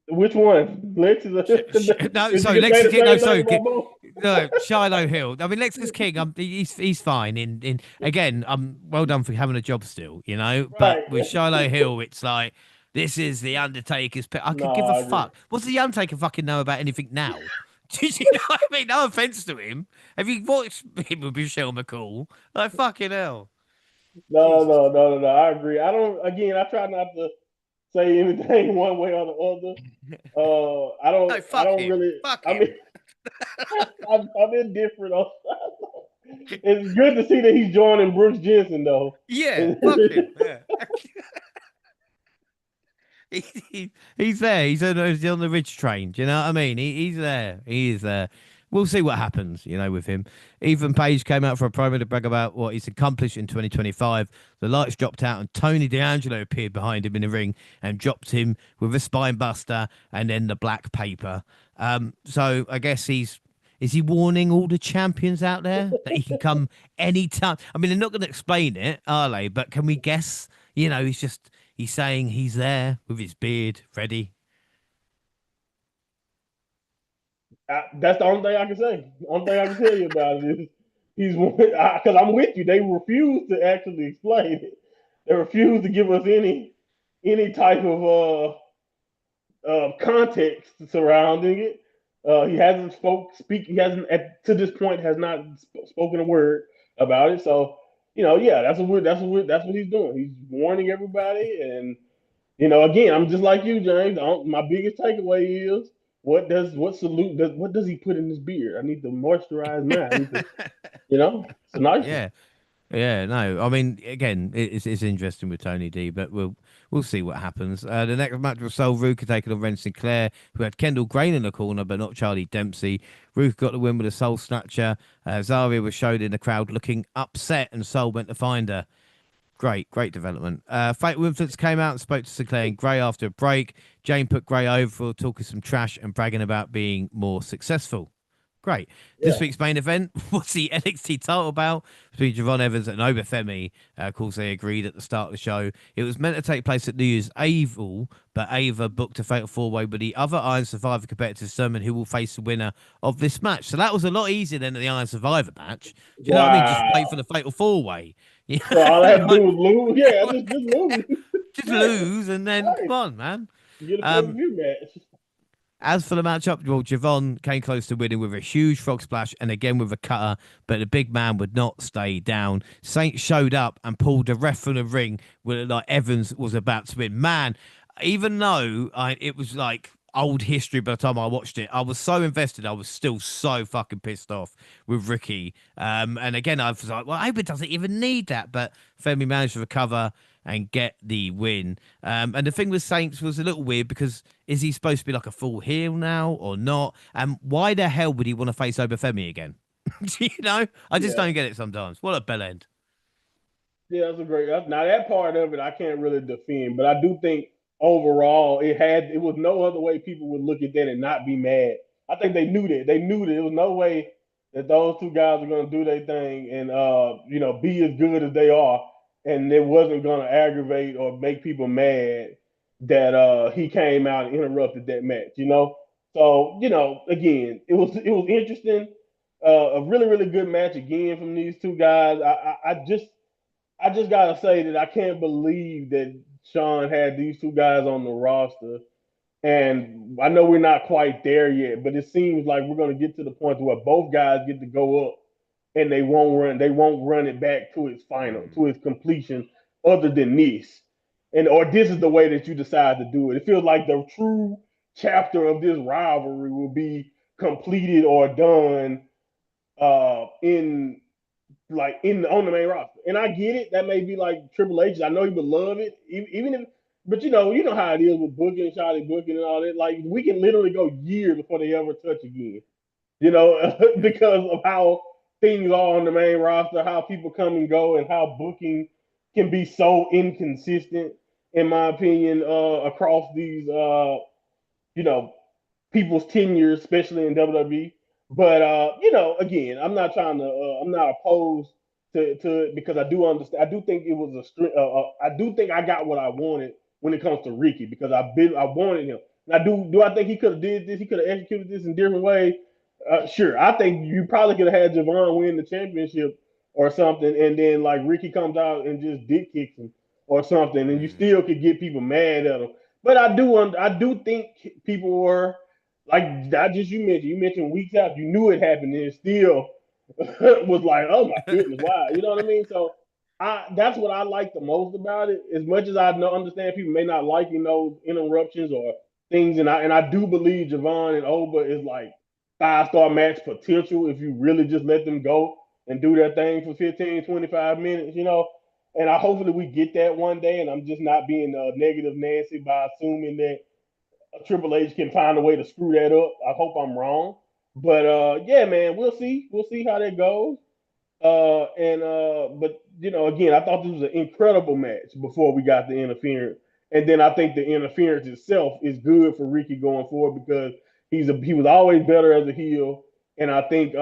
Which one? Lex is a, No, is he sorry, gonna say Lexus the King. No, same thing sorry, about both? no, Shiloh Hill. I mean, Lexus King. He's fine. In again, well done for having a job still, you know. But Right. with Shiloh Hill, it's like this is the Undertaker's. I No, could give a I agree. fuck. What's the Undertaker fucking know about anything now? Do you know what I mean? No offense to him. Have you watched him with Michelle McCool? Like fucking hell. No, Jesus. no, no, no, no. I agree. I don't. Again, I try not to say anything one way or the other. I don't. No, I fuck don't him. really. Fuck I mean, him. I'm indifferent. It's good to see that he's joining Brooks Jensen though. Yeah, fuck him. Yeah. He's there. He's on the Ridge train. Do you know what I mean? He's there. He is there. We'll see what happens, with him. Ethan Page came out for a promo to brag about what he's accomplished in 2025. The lights dropped out, and Tony D'Angelo appeared behind him in the ring and dropped him with a spine buster and then the black paper. So I guess is he warning all the champions out there that he can come anytime? I mean, they're not going to explain it, are they? But can we guess? He's saying he's there with his beard ready. That's the only thing I can say. The only thing I can tell you about it is he's because I'm with you. They refuse to actually explain it. They refuse to give us any type of context surrounding it. He hasn't speak. He hasn't to this point has not spoken a word about it. So yeah, that's what he's doing. He's warning everybody, and again, I'm just like you, James. My biggest takeaway is what does he put in his beard? I need to moisturize mine. I need to, it's a nice one. Yeah. Yeah, no. I mean, again, it's interesting with Tony D, but we'll see what happens. The next match was Sol Ruka taking on Ren Sinclair, who had Kendall Grain in the corner, but not Charlie Dempsey. Ruka got the win with a Soul Snatcher. Zaria was showed in the crowd looking upset, and Sol went to find her. Great development. Fatal Influence came out and spoke to Sinclair and Gray after a break. Jane put Gray over for talking some trash and bragging about being more successful. Great. This Yeah. week's main event was the NXT title bout between Javon Evans and Obafemi. Of course, they agreed at the start of the show. It was meant to take place at New Year's Evil, but Ava booked a fatal four-way with the other Iron Survivor competitor, determine who will face the winner of this match. So that was a lot easier than the Iron Survivor match. Do you know what I mean? Just wait for Wow. the fatal four-way. You So all I had to know, do was lose. Yeah, just lose. just Yeah. lose and then come Right. on, man. You get a pay per Um, view match. As for the matchup, well, Javon came close to winning with a huge frog splash and again with a cutter, but the big man would not stay down. Saint showed up and pulled the ref from the ring where like Evans was about to win. Man, even though it was like old history by the time I watched it, I was so invested. I was still so fucking pissed off with Ricky. And again, I was like, well, Oba doesn't even need that, but Femi managed to recover and get the win. And the thing with Saints was a little weird because is he supposed to be like a full heel now or not? And why the hell would he want to face Obafemi again? You know, I just Yeah. don't get it sometimes. What a bell end. Yeah, that's a great. Now that part of it, I can't really defend, but I do think overall it was no other way people would look at that and not be mad. I think they knew that. They knew that there was no way that those two guys were going to do their thing and be as good as they are, and it wasn't going to aggravate or make people mad that he came out and interrupted that match. So again, it was interesting. A really really good match again from these two guys. I just gotta say that I can't believe that Sean had these two guys on the roster. And I know we're not quite there yet, but it seems like we're gonna get to the point where both guys get to go up and they won't run it back to its final, to its completion, other than this. Or this is the way that you decide to do it. It feels like the true chapter of this rivalry will be completed or done in like in on the main roster. And I get it. That may be like Triple H. I know he would love it, even if. But you know how it is with booking, shoddy booking, and all that. Like we can literally go years before they ever touch again. Because of how things are on the main roster, how people come and go, and how booking can be so inconsistent, in my opinion, across these you know, people's tenure, especially in WWE. But again, I'm not opposed to it because I do understand. I do think it was I do think I got what I wanted when it comes to Ricky because I wanted him. Now, do I think he could have did this? He could have executed this in different ways. Sure, I think you probably could have had Javon win the championship or something, and then like Ricky comes out and just dick kicks him or something, and you Mm. still could get people mad at him. But I do think people were like that. Just you mentioned weeks out, you knew it happened, and it still was like, oh my goodness, wow, you know what I mean? So that's what I like the most about it. As much as I know, understand people may not like those interruptions or things, and I do believe Javon and Oba is like 5-star match potential if you really just let them go and do their thing for 15, 25 minutes. And I hopefully we get that one day. And I'm just not being negative Nancy by assuming that Triple H can find a way to screw that up. I hope I'm wrong. But yeah, man, we'll see. We'll see how that goes. But again, I thought this was an incredible match before we got the interference, and then I think the interference itself is good for Ricky going forward because he was always better as a heel, and I think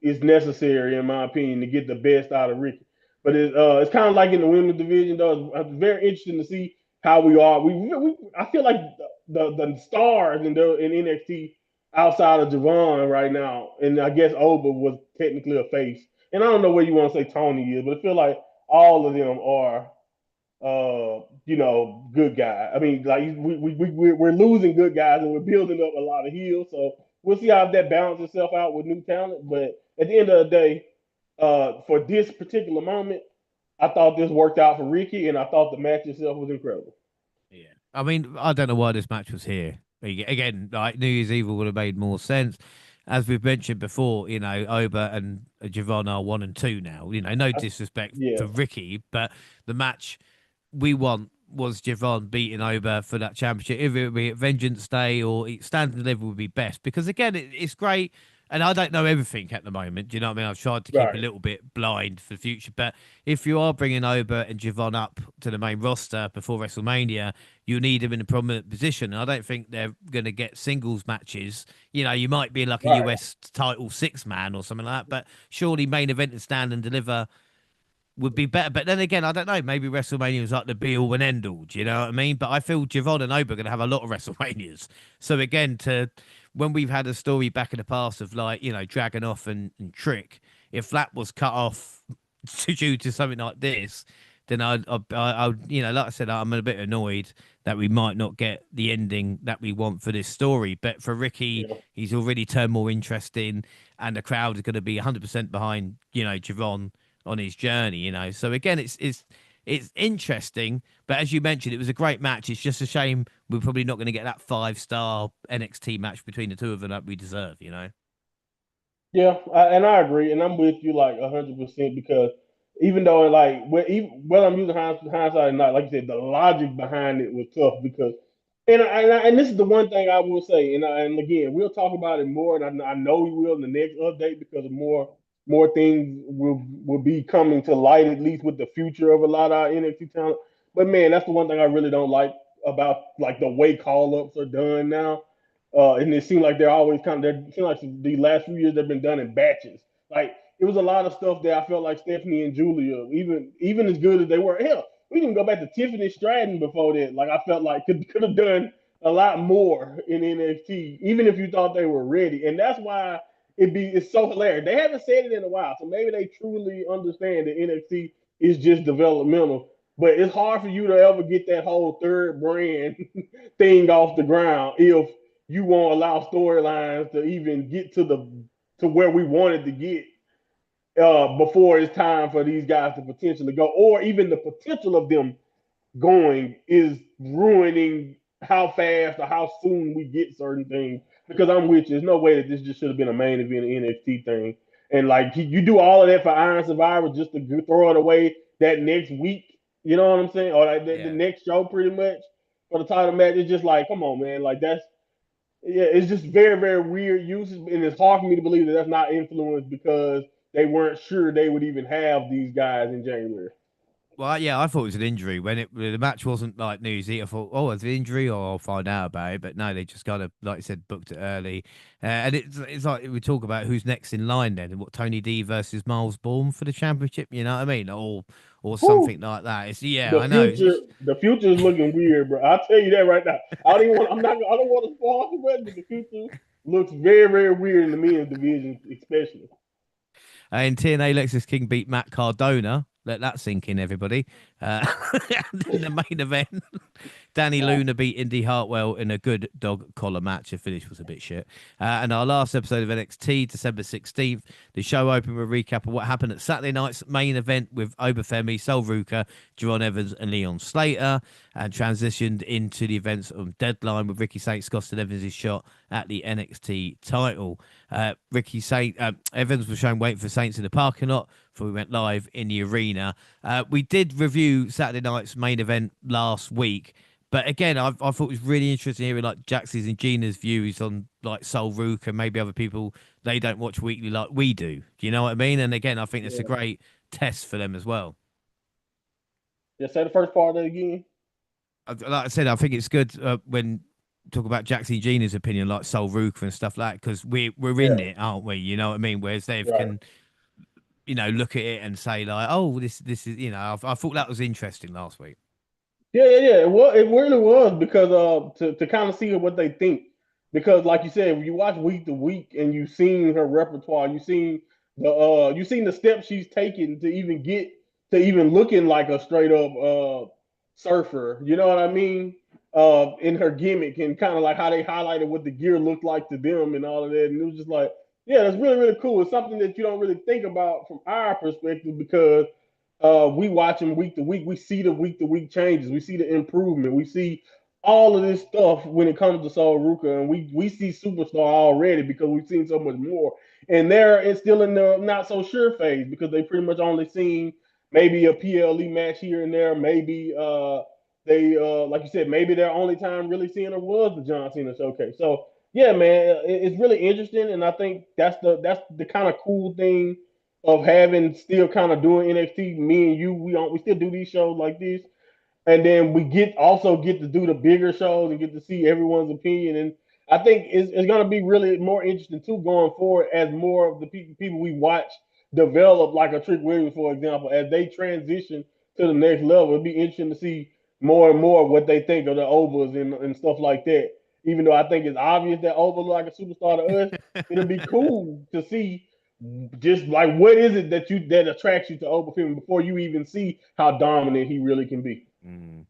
it's necessary in my opinion to get the best out of Ricky. But it's kind of like in the women's division though. It's very interesting to see how we are. I feel like the stars in NXT outside of Javon right now, and I guess Oba was technically a face, and I don't know where you want to say Tony is, but I feel like all of them are, good guys. I mean, like we're losing good guys and we're building up a lot of heels. So we'll see how that balances itself out with new talent. But at the end of the day, for this particular moment, I thought this worked out for Ricky, and I thought the match itself was incredible. Yeah. I mean, I don't know why this match was here. Again, like New Year's Evil would have made more sense. As we've mentioned before, Oba and Javon are 1 and 2 now. No disrespect Yeah, to Ricky, but the match we want was Javon beating Oba for that championship. If it would be at Vengeance Day or Stand and Deliver would be best because again, it's great. and I don't know everything at the moment. Do you know what I mean? I've tried to keep a Right. little bit blind for the future. But if you are bringing Oba and Javon up to the main roster before WrestleMania, you need them in a prominent position. And I don't think they're going to get singles matches. You know, you might be like a Right. US title six man or something like that. But surely main event and stand and deliver would be better. But then again, I don't know. Maybe WrestleMania was like the be all and end all. Do you know what I mean? But I feel Javon and Oba are going to have a lot of WrestleManias. So again, to when we've had a story back in the past of like, Dragonoff and Trick, if that was cut off due to something like this, then like I said, I'm a bit annoyed that we might not get the ending that we want for this story. But for Ricky, Yeah. he's already turned more interesting, and the crowd is going to be 100% behind, Javon on his journey. So again, it's interesting, but as you mentioned, it was a great match. It's just a shame we're probably not going to get that 5-star NXT match between the two of them that we deserve. Yeah, and I agree, and I'm with you like 100% because even though like whether I'm using hindsight or not, like you said, the logic behind it was tough because, and this is the one thing I will say, and again we'll talk about it more, and I know we will in the next update because of more things will be coming to light at least with the future of a lot of our NXT talent. But man, that's the one thing I really don't like about like the way call ups are done now. And it seemed like they're always kind of, it seemed like the last few years they've been done in batches. Like it was a lot of stuff that I felt like Stephanie and Julia, even as good as they were, hell, we didn't go back to Tiffany Stratton before that. Like I felt like could have done a lot more in NXT, even if you thought they were ready. And that's why it's so hilarious. They haven't said it in a while, so maybe they truly understand that NXT is just developmental. But it's hard for you to ever get that whole third brand thing off the ground if you won't allow storylines to even get to where we wanted to get before it's time for these guys to potentially go, or even the potential of them going is ruining how fast or how soon we get certain things. Because I'm with you, there's no way that this just should have been a main event NXT thing. And like you do all of that for Iron Survivor just to throw it away that next week. You know what I'm saying? Or like the Yeah. next show, pretty much for the title match. It's just like, come on, man. Like yeah, it's just very, very weird usage, and it's hard for me to believe that that's not influenced because they weren't sure they would even have these guys in January. Well, yeah, I thought it was an injury when the match wasn't like newsy. I thought, oh, it's an injury, or I'll find out about it. But no, they just kind of, like you said, booked it early, and it's like we talk about who's next in line then, and what Tony D versus Miles Bourne for the championship. You know what I mean, or Whew. something like that. Yeah, The I know. future, the future is looking weird, bro. I'll tell you that right now. I don't even want. I'm not. I don't want to spoil the rest, but the future looks very, very weird in the men's division, especially. And TNA Lexus King beat Matt Cardona. Let that sink in, everybody. And then the main event, Danny Wow. Luna beat Indy Hartwell in a good dog collar match. The finish was a bit shit. And our last episode of NXT, December 16th, the show opened with a recap of what happened at Saturday night's main event with Obafemi, Sol Ruka, Jerron Evans, and Leon Slater, and transitioned into the events of Deadline with Ricky Saint, Scott Evans' shot at the NXT title. Evans was shown waiting for Saints in the parking lot before we went live in the arena. We did review Saturday night's main event last week, but again, I thought it was really interesting hearing like Jax's and Gina's views on like Sol Rook and maybe other people they don't watch weekly like we do. Do you know what I mean? And again, I think it's a Yeah. great test for them as well. Just say the first part of it again. Like I said, I think it's good when talk about Jackson Gina's opinion, like Sol Ruka and stuff like that, because we're in Yeah. it, aren't we? You know what I mean? Whereas they Right. can look at it and say like, oh, this is I thought that was interesting last week. Yeah, yeah, yeah. Well, it really was because to kind of see what they think. Because like you said, when you watch week to week and you've seen her repertoire, you've seen the steps she's taken to even get to even looking like a straight up surfer. You know what I mean? In her gimmick and kind of like how they highlighted what the gear looked like to them and all of that. And it was just like, yeah, that's really, really cool. It's something that you don't really think about from our perspective because we watch them week to week. We see the week to week changes. We see the improvement. We see all of this stuff when it comes to Sol Ruka, and we see superstar already because we've seen so much more. And it's still in the not so sure phase because they pretty much only seen maybe a PLE match here and there. Maybe they like you said, maybe their only time really seeing her was the John Cena showcase. So Yeah, man, it's really interesting, and I think that's the kind of cool thing of having still kind of doing NXT. Me and you, we still do these shows like this, and then we get to do the bigger shows and get to see everyone's opinion. And I think it's going to be really more interesting too going forward as more of the people we watch develop, like a Trick Williams, for example, as they transition to the next level. It'll be interesting to see more and more what they think of the overs and stuff like that. Even though I think it's obvious that Over look like a superstar to us, it'll be cool to see just like what is it that attracts you to Over film before you even see how dominant he really can be.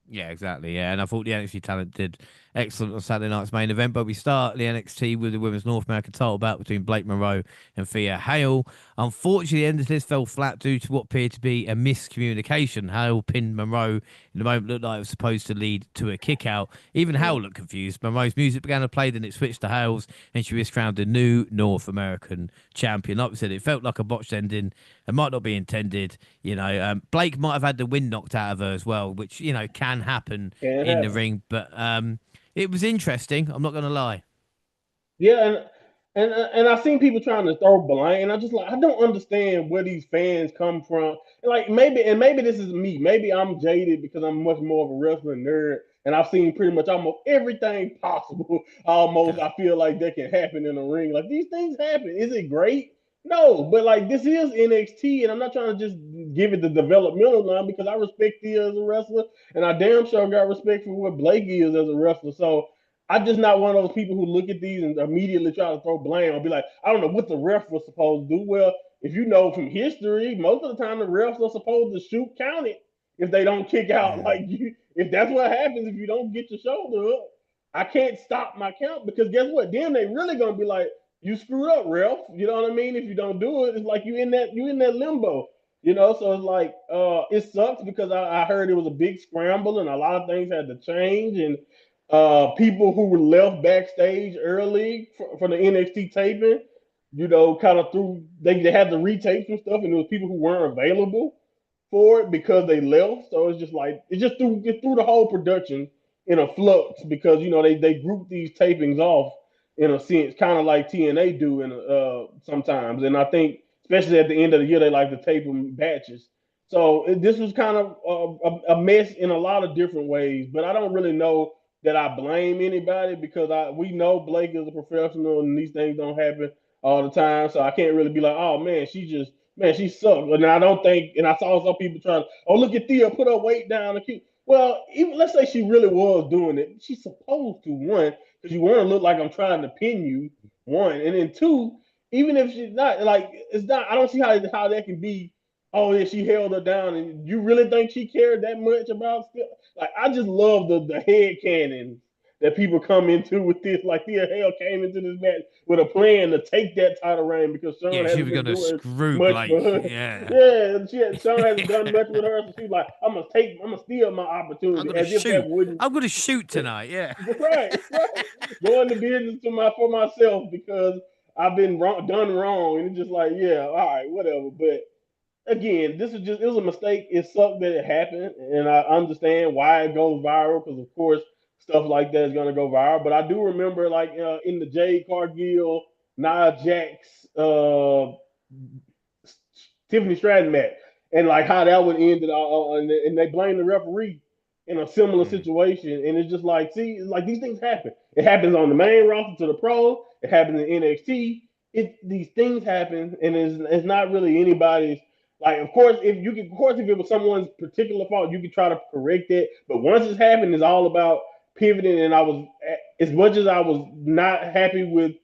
Yeah, exactly. Yeah, and I thought the NXT talent did excellent on Saturday night's main event. But we start the NXT with the Women's North American title bout between Blake Monroe and Thea Hale. Unfortunately, the end of this fell flat due to what appeared to be a miscommunication. Hale pinned Monroe in the moment looked like it was supposed to lead to a kick out. Even Hale looked confused. Monroe's music began to play, then it switched to Hale's, and she was crowned the new North American champion. Like we said, it felt like a botched ending. It might not be intended. Blake might have had the wind knocked out of her as well, which can happen Can in the happen. ring. But it was interesting. I'm not going to lie. Yeah, and I've seen people trying to throw blame, and I just like I don't understand where these fans come from. Like maybe this is me. Maybe I'm jaded because I'm much more of a wrestling nerd, and I've seen pretty much almost everything possible. Almost I feel like that can happen in a ring. Like these things happen. Is it great? No, but like this is NXT, and I'm not trying to just give it the developmental line because I respect you as a wrestler, and I damn sure got respect for what Blake is as a wrestler. So I'm just not one of those people who look at these and immediately try to throw blame or be like, I don't know what the ref was supposed to do. Well, if you know from history, most of the time the refs are supposed to shoot count it if they don't kick out. Yeah. Like you, if that's what happens if you don't get your shoulder up, I can't stop my count because guess what? Then they really gonna be like, you screwed up, ref. You know what I mean? If you don't do it, it's like you in that limbo. So it's like it sucks because I heard it was a big scramble and a lot of things had to change and people who were left backstage early for the NXT taping, kind of through they had to retake some stuff, and there was people who weren't available for it because they left. So it's just like it threw the whole production in a flux because they group these tapings off in a sense, kind of like TNA do in sometimes. And I think especially at the end of the year they like to tape them batches. So this was kind of a mess in a lot of different ways, but I don't really know that I blame anybody because we know Blake is a professional and these things don't happen all the time. So I can't really be like, oh man, she sucked. And I don't think, and I saw some people trying, oh look at Thea, put her weight down. Well, even let's say she really was doing it, she's supposed to one because you want to look like I'm trying to pin you. One, and then two, even if she's not like it's not, I don't see how that can be. Oh yeah, she held her down, and you really think she cared that much about still? Like I just love the head cannon that people come into with this. Like Thea Hale came into this match with a plan to take that title reign because Sean Yeah, she hasn't was been going to doing screw much for Blake. her. Yeah. Yeah, Sean hasn't done much with her, so she's like, I'm gonna steal my I'm opportunity, going to as if that shoot. wouldn't. I'm going to shoot tonight. Yeah. Right. Go into business for myself because I've been done wrong, and it's just like, yeah, all right, whatever. But again, it was a mistake. It sucked that it happened, and I understand why it goes viral because of course stuff like that is gonna go viral. But I do remember like in the Jade Cargill, Nia Jax, Tiffany Stratton match, and like how that would end it all, and they blame the referee in a similar Mm. situation, and it's just like, see, like these things happen. It happens on the main roster to the pros. It happens in NXT. These things happen, and it's not really anybody's. Like, of course, if it was someone's particular fault, you could try to correct it. But once it's happened, it's all about pivoting. And as much as I was not happy with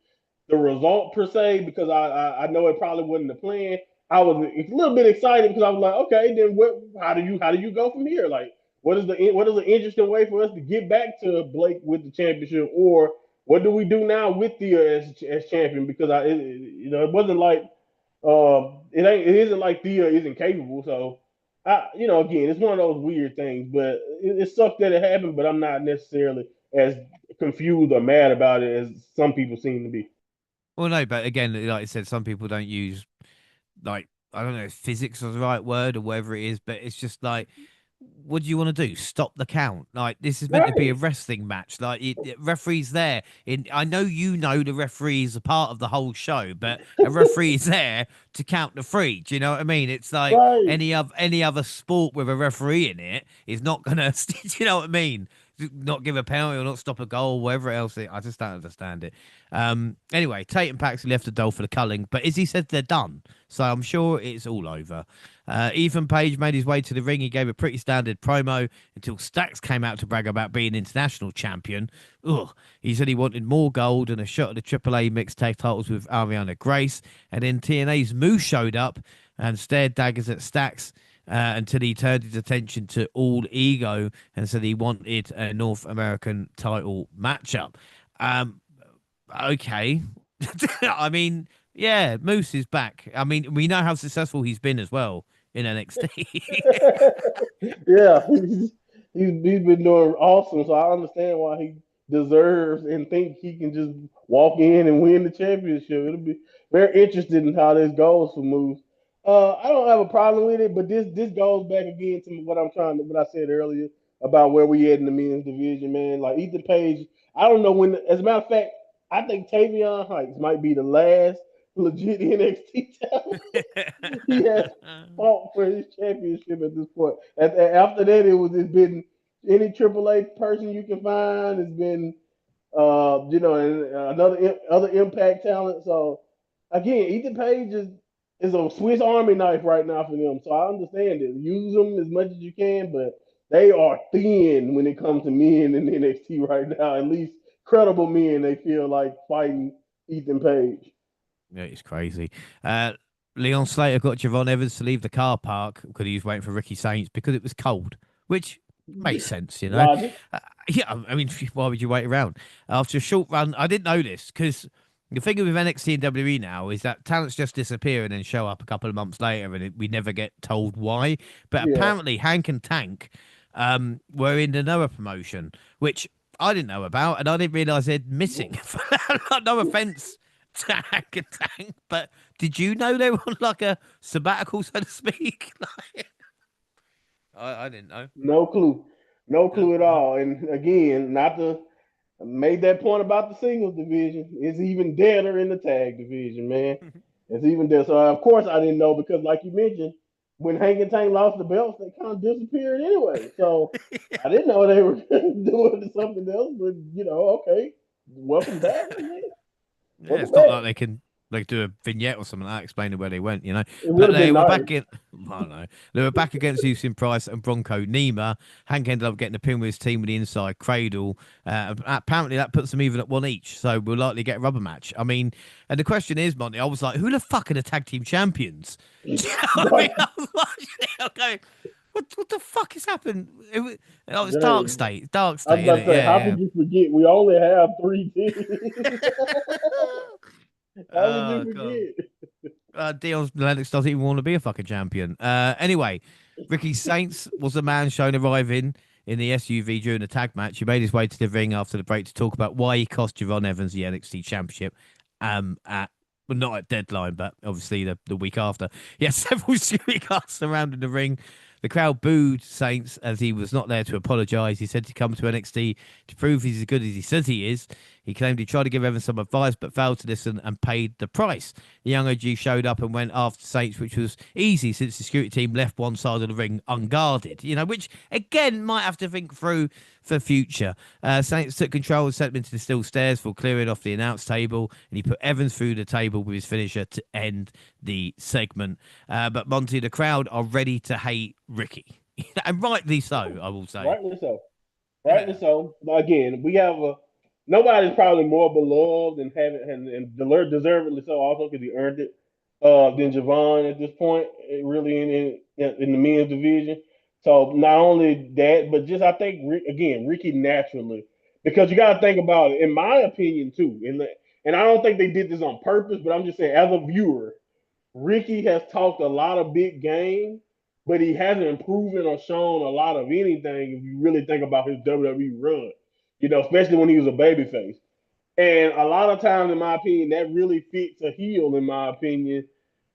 the result per se, because I know it probably wasn't the plan. I was a little bit excited because I was like, okay, then what? How do you go from here? Like, what is an interesting way for us to get back to Blake with the championship, or what do we do now with Thea as champion? Because it wasn't like it isn't like Thea isn't capable. So again, it's one of those weird things, but it sucks that it happened. But I'm not necessarily as confused or mad about it as some people seem to be. Well, no, but again, like I said, some people don't use, like, I don't know if physics is the right word or whatever it is, but it's just like what do you want to do? Stop the count? Like, this is meant to be a Right. wrestling match. Like, referee's there. I know the referee is a part of the whole show, but a referee is there to count the three. Do you know what I mean? It's like Right. any other sport with a referee in it is not gonna. Do you know what I mean? Not give a penalty or not stop a goal, whatever else. I just don't understand it. Anyway, Tate and Paxley left the doll for the culling, but Izzy said they're done, so I'm sure it's all over. Ethan Page made his way to the ring. He gave a pretty standard promo until Stacks came out to brag about being international champion. Ugh. He said he wanted more gold and a shot at the AAA mixed tag titles with Ariana Grace. And then TNA's Moose showed up and stared daggers at Stacks until he turned his attention to All Ego and said he wanted a North American title matchup. Um, okay. I mean, yeah, Moose is back. I mean, we know how successful he's been as well in NXT. Yeah, he's been doing awesome. So I understand why he deserves and think he can just walk in and win the championship. It'll be very interesting in how this goes for Moose. I don't have a problem with it, but this goes back again to what I said earlier about where we at in the men's division, man. Like Ethan Page, I don't know when. As a matter of fact, I think Tavion Heights might be the last legit NXT talent he has fought for his championship at this point. After that, it's been any AAA person you can find. It's been and other Impact talent. So again, Ethan Page is a Swiss Army knife right now for them. So I understand it. Use them as much as you can, but they are thin when it comes to men in NXT right now. At least credible men, they feel like fighting Ethan Page. Yeah, it's crazy. Leon Slater got Javon Evans to leave the car park because he was waiting for Ricky Saints because it was cold, which makes sense, you know. Logic. Yeah, I mean, why would you wait around after a short run? I didn't know this because the thing with NXT and WWE now is that talents just disappear and then show up a couple of months later, and we never get told why. But Yeah. apparently, Hank and Tank were in the Noah promotion, which I didn't know about, and I didn't realize they're missing. No offense to Hank and Tank, but did you know they were on like a sabbatical, so to speak? Like, I didn't know. No clue. No No, clue at no. all. And again, not to made that point about the singles division. It's even deader in the tag division, man. It's even there. So of course I didn't know because, like you mentioned, when Hank and Tank lost the belts, they kind of disappeared anyway. So I didn't know they were doing something else. But okay, welcome back. Man. Yeah, Welcome it's not back. like they can like do a vignette or something like that explaining where they went, you know. It would But have they been were nice. back in. I don't know. They were back against Houston Price and Bronco Nima. Hank ended up getting a pin with his team with the inside cradle. Apparently, that puts them even at one each, so we'll likely get a rubber match. I mean, and the question is, Monty, I was like, who the fuck are the tag team champions? Do you know what I mean? Right. I was watching it, I'm going, what the fuck has happened? Oh, it's Dark Dang. State. Dark I was State, about isn't to it? say, how Yeah, could you forget? We only have three teams. yeah. How would you Oh, God. forget? Dion Lennox doesn't even want to be a fucking champion. Anyway, Ricky Saints was the man shown arriving in the SUV during the tag match. He made his way to the ring after the break to talk about why he cost Javon Evans the NXT championship. At well, not at deadline, but obviously the week after. He had several security guards surrounding the ring. The crowd booed Saints as he was not there to apologise. He said to come to NXT to prove he's as good as he says he is. He claimed he tried to give Evans some advice but failed to listen and paid the price. The young OG showed up and went after Saints, which was easy since the security team left one side of the ring unguarded, you know, which again might have to think through for future. Saints took control and sent him into the steel stairs for clearing off the announce table, and he put Evans through the table with his finisher to end the segment. But Monty, the crowd are ready to hate Ricky, and rightly so, I will say. Rightly so. Rightly Yeah. so. Again, we have a nobody's probably more beloved and have it and deservedly so also because he earned it than Javon at this point, really in the men's division. So not only that, but just I think again Ricky naturally because you got to think about it. In my opinion, too, and I don't think they did this on purpose, but I'm just saying as a viewer, Ricky has talked a lot of big game, but he hasn't proven or shown a lot of anything if you really think about his WWE run. Especially when he was a babyface. And a lot of times, in my opinion, that really fits a heel, in my opinion.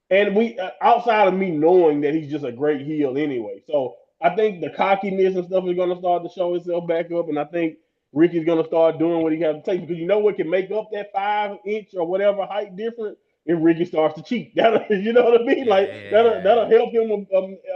And we, outside of me knowing that he's just a great heel anyway. So I think the cockiness and stuff is going to start to show itself back up, and I think Ricky's going to start doing what he has to take because you know what can make up that 5 inch or whatever height difference if Ricky starts to cheat. That you know what I mean? Like Yeah, yeah, that'll yeah. help him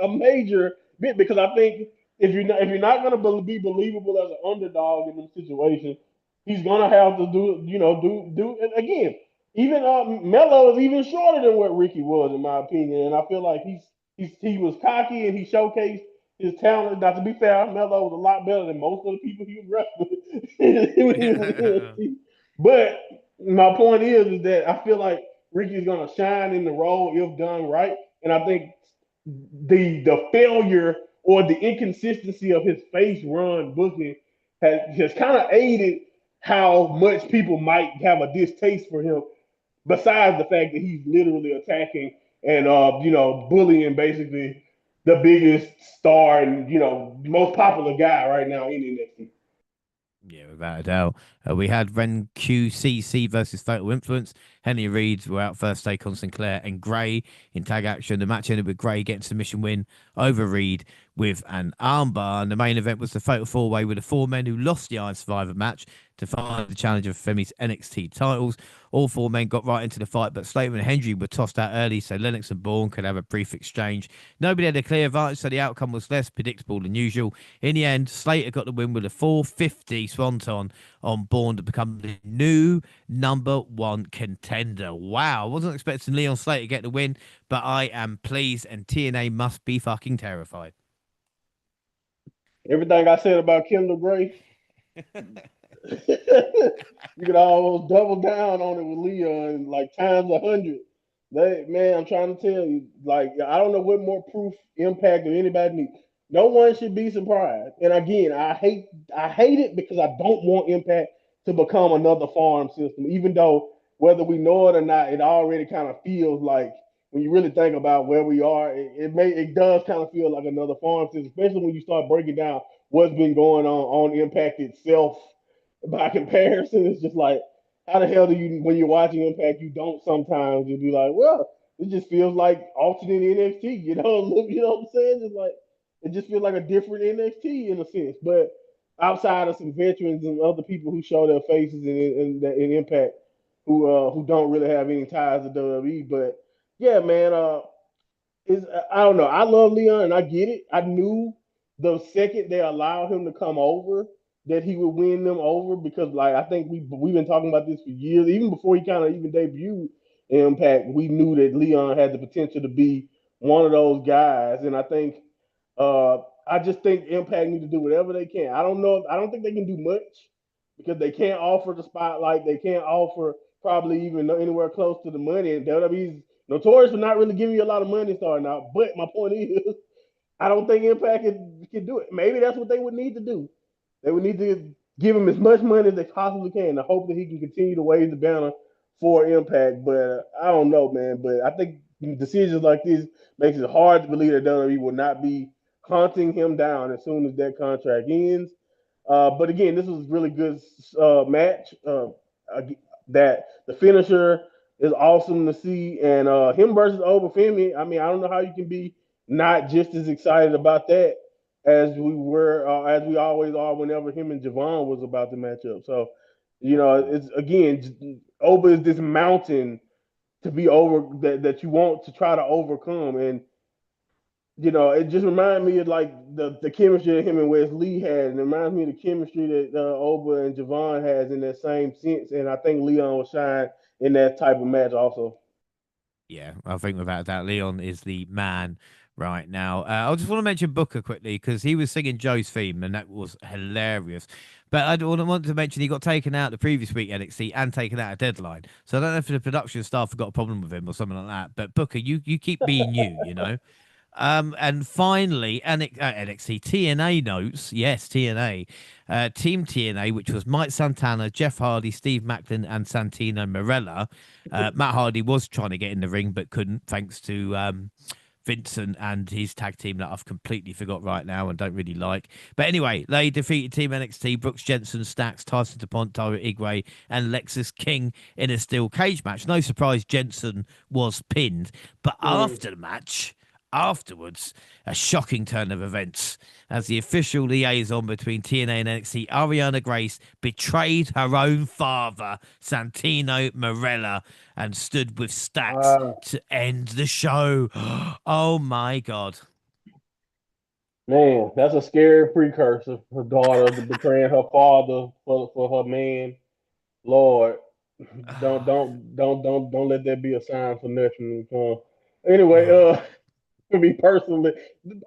a major bit because I think if you're not going to be believable as an underdog in this situation, he's going to have to do again. Even Melo is even shorter than what Ricky was in my opinion, and I feel like he was cocky and he showcased his talent. Not to be fair, Melo was a lot better than most of the people he was wrestling when he was in NXT. But my point is that I feel like Ricky is going to shine in the role if done right, and I think the failure or the inconsistency of his face run booking has kind of aided how much people might have a distaste for him. Besides the fact that he's literally attacking and bullying basically the biggest star and most popular guy right now in NXT. Yeah, without a doubt. We had Ren QCC versus Fatal Influence. Henry Reed were out first take on Sinclair and Gray in tag action. The match ended with Gray getting submission win over Reed with an armbar. And the main event was the Fatal 4-Way with the four men who lost the Iron Survivor match to find the challenger for Femi's NXT titles. All four men got right into the fight, but Slater and Hendry were tossed out early so Lennox and Bourne could have a brief exchange. Nobody had a clear advantage, so the outcome was less predictable than usual. In the end, Slater got the win with a 450 swanton on Bourne to become the new #1 contender. Wow, I wasn't expecting Leon Slater to get the win, but I am pleased, and TNA must be fucking terrified. Everything I said about Kendall Gray, you could almost double down on it with Leon like times 100. They man, I'm trying to tell you, like I don't know what more proof, impact, or anybody needs. No one should be surprised. And again, I hate it because I don't want Impact to become another farm system. Even though whether we know it or not, it already kind of feels like when you really think about where we are, it does kind of feel like another farm system, especially when you start breaking down what's been going on Impact itself by comparison. It's just like, how the hell do you, when you're watching Impact, you don't sometimes you'll be like, well, it just feels like alternate NXT. You know what I'm saying? It's like it just feels like a different NXT in a sense. But outside of some veterans and other people who show their faces in Impact, who don't really have any ties to WWE, but yeah, man, is I don't know. I love Leon and I get it. I knew the second they allowed him to come over that he would win them over because like I think we've been talking about this for years. Even before he kind of even debuted Impact, we knew that Leon had the potential to be one of those guys. And I just think Impact need to do whatever they can. I don't know. I don't think they can do much because they can't offer the spotlight. They can't offer probably even anywhere close to the money. And WWE's notorious for not really giving you a lot of money starting out. But my point is, I don't think Impact can do it. Maybe that's what they would need to do. They would need to give him as much money as they possibly can to hope that he can continue to wave the banner for Impact. But I don't know, man. But I think decisions like this makes it hard to believe that WWE will not be hunting him down as soon as that contract ends. But again, this was a really good match. That the finisher is awesome to see, and him versus Obafemi. I mean, I don't know how you can be not just as excited about that as we were, as we always are whenever him and Javon was about to match up. So, it's again, Oba is this mountain to be over that you want to try to overcome, and it just reminded me of like the chemistry that him and Wes Lee had, and it reminds me of the chemistry that Oba and Javon has in that same sense. And I think Leon will shine in that type of match also. Yeah, I think without a doubt, Leon is the man right now. I just want to mention Booker quickly because he was singing Joe's theme and that was hilarious. But I want to mention he got taken out the previous week NXT and taken out a deadline. So I don't know if the production staff have got a problem with him or something like that. But Booker, you keep being you. And finally, NXT TNA notes. Yes, TNA. Team TNA, which was Mike Santana, Jeff Hardy, Steve Macklin, and Santino Marella. Matt Hardy was trying to get in the ring, but couldn't, thanks to Vincent and his tag team that I've completely forgot right now and don't really like. But anyway, they defeated Team NXT, Brooks Jensen, Stacks, Tyson DuPont, Tyra Igwe, and Lexus King in a steel cage match. No surprise Jensen was pinned. But Mm. after the match, Afterwards, a shocking turn of events as the official liaison between TNA and NXT, Ariana Grace, betrayed her own father, Santino Marella, and stood with Stacks Uh, to end the show. Oh my God. Man, that's a scary precursor. Her daughter betraying her father for her man. Lord, don't let that be a sign for nothing. Anyway, to me personally,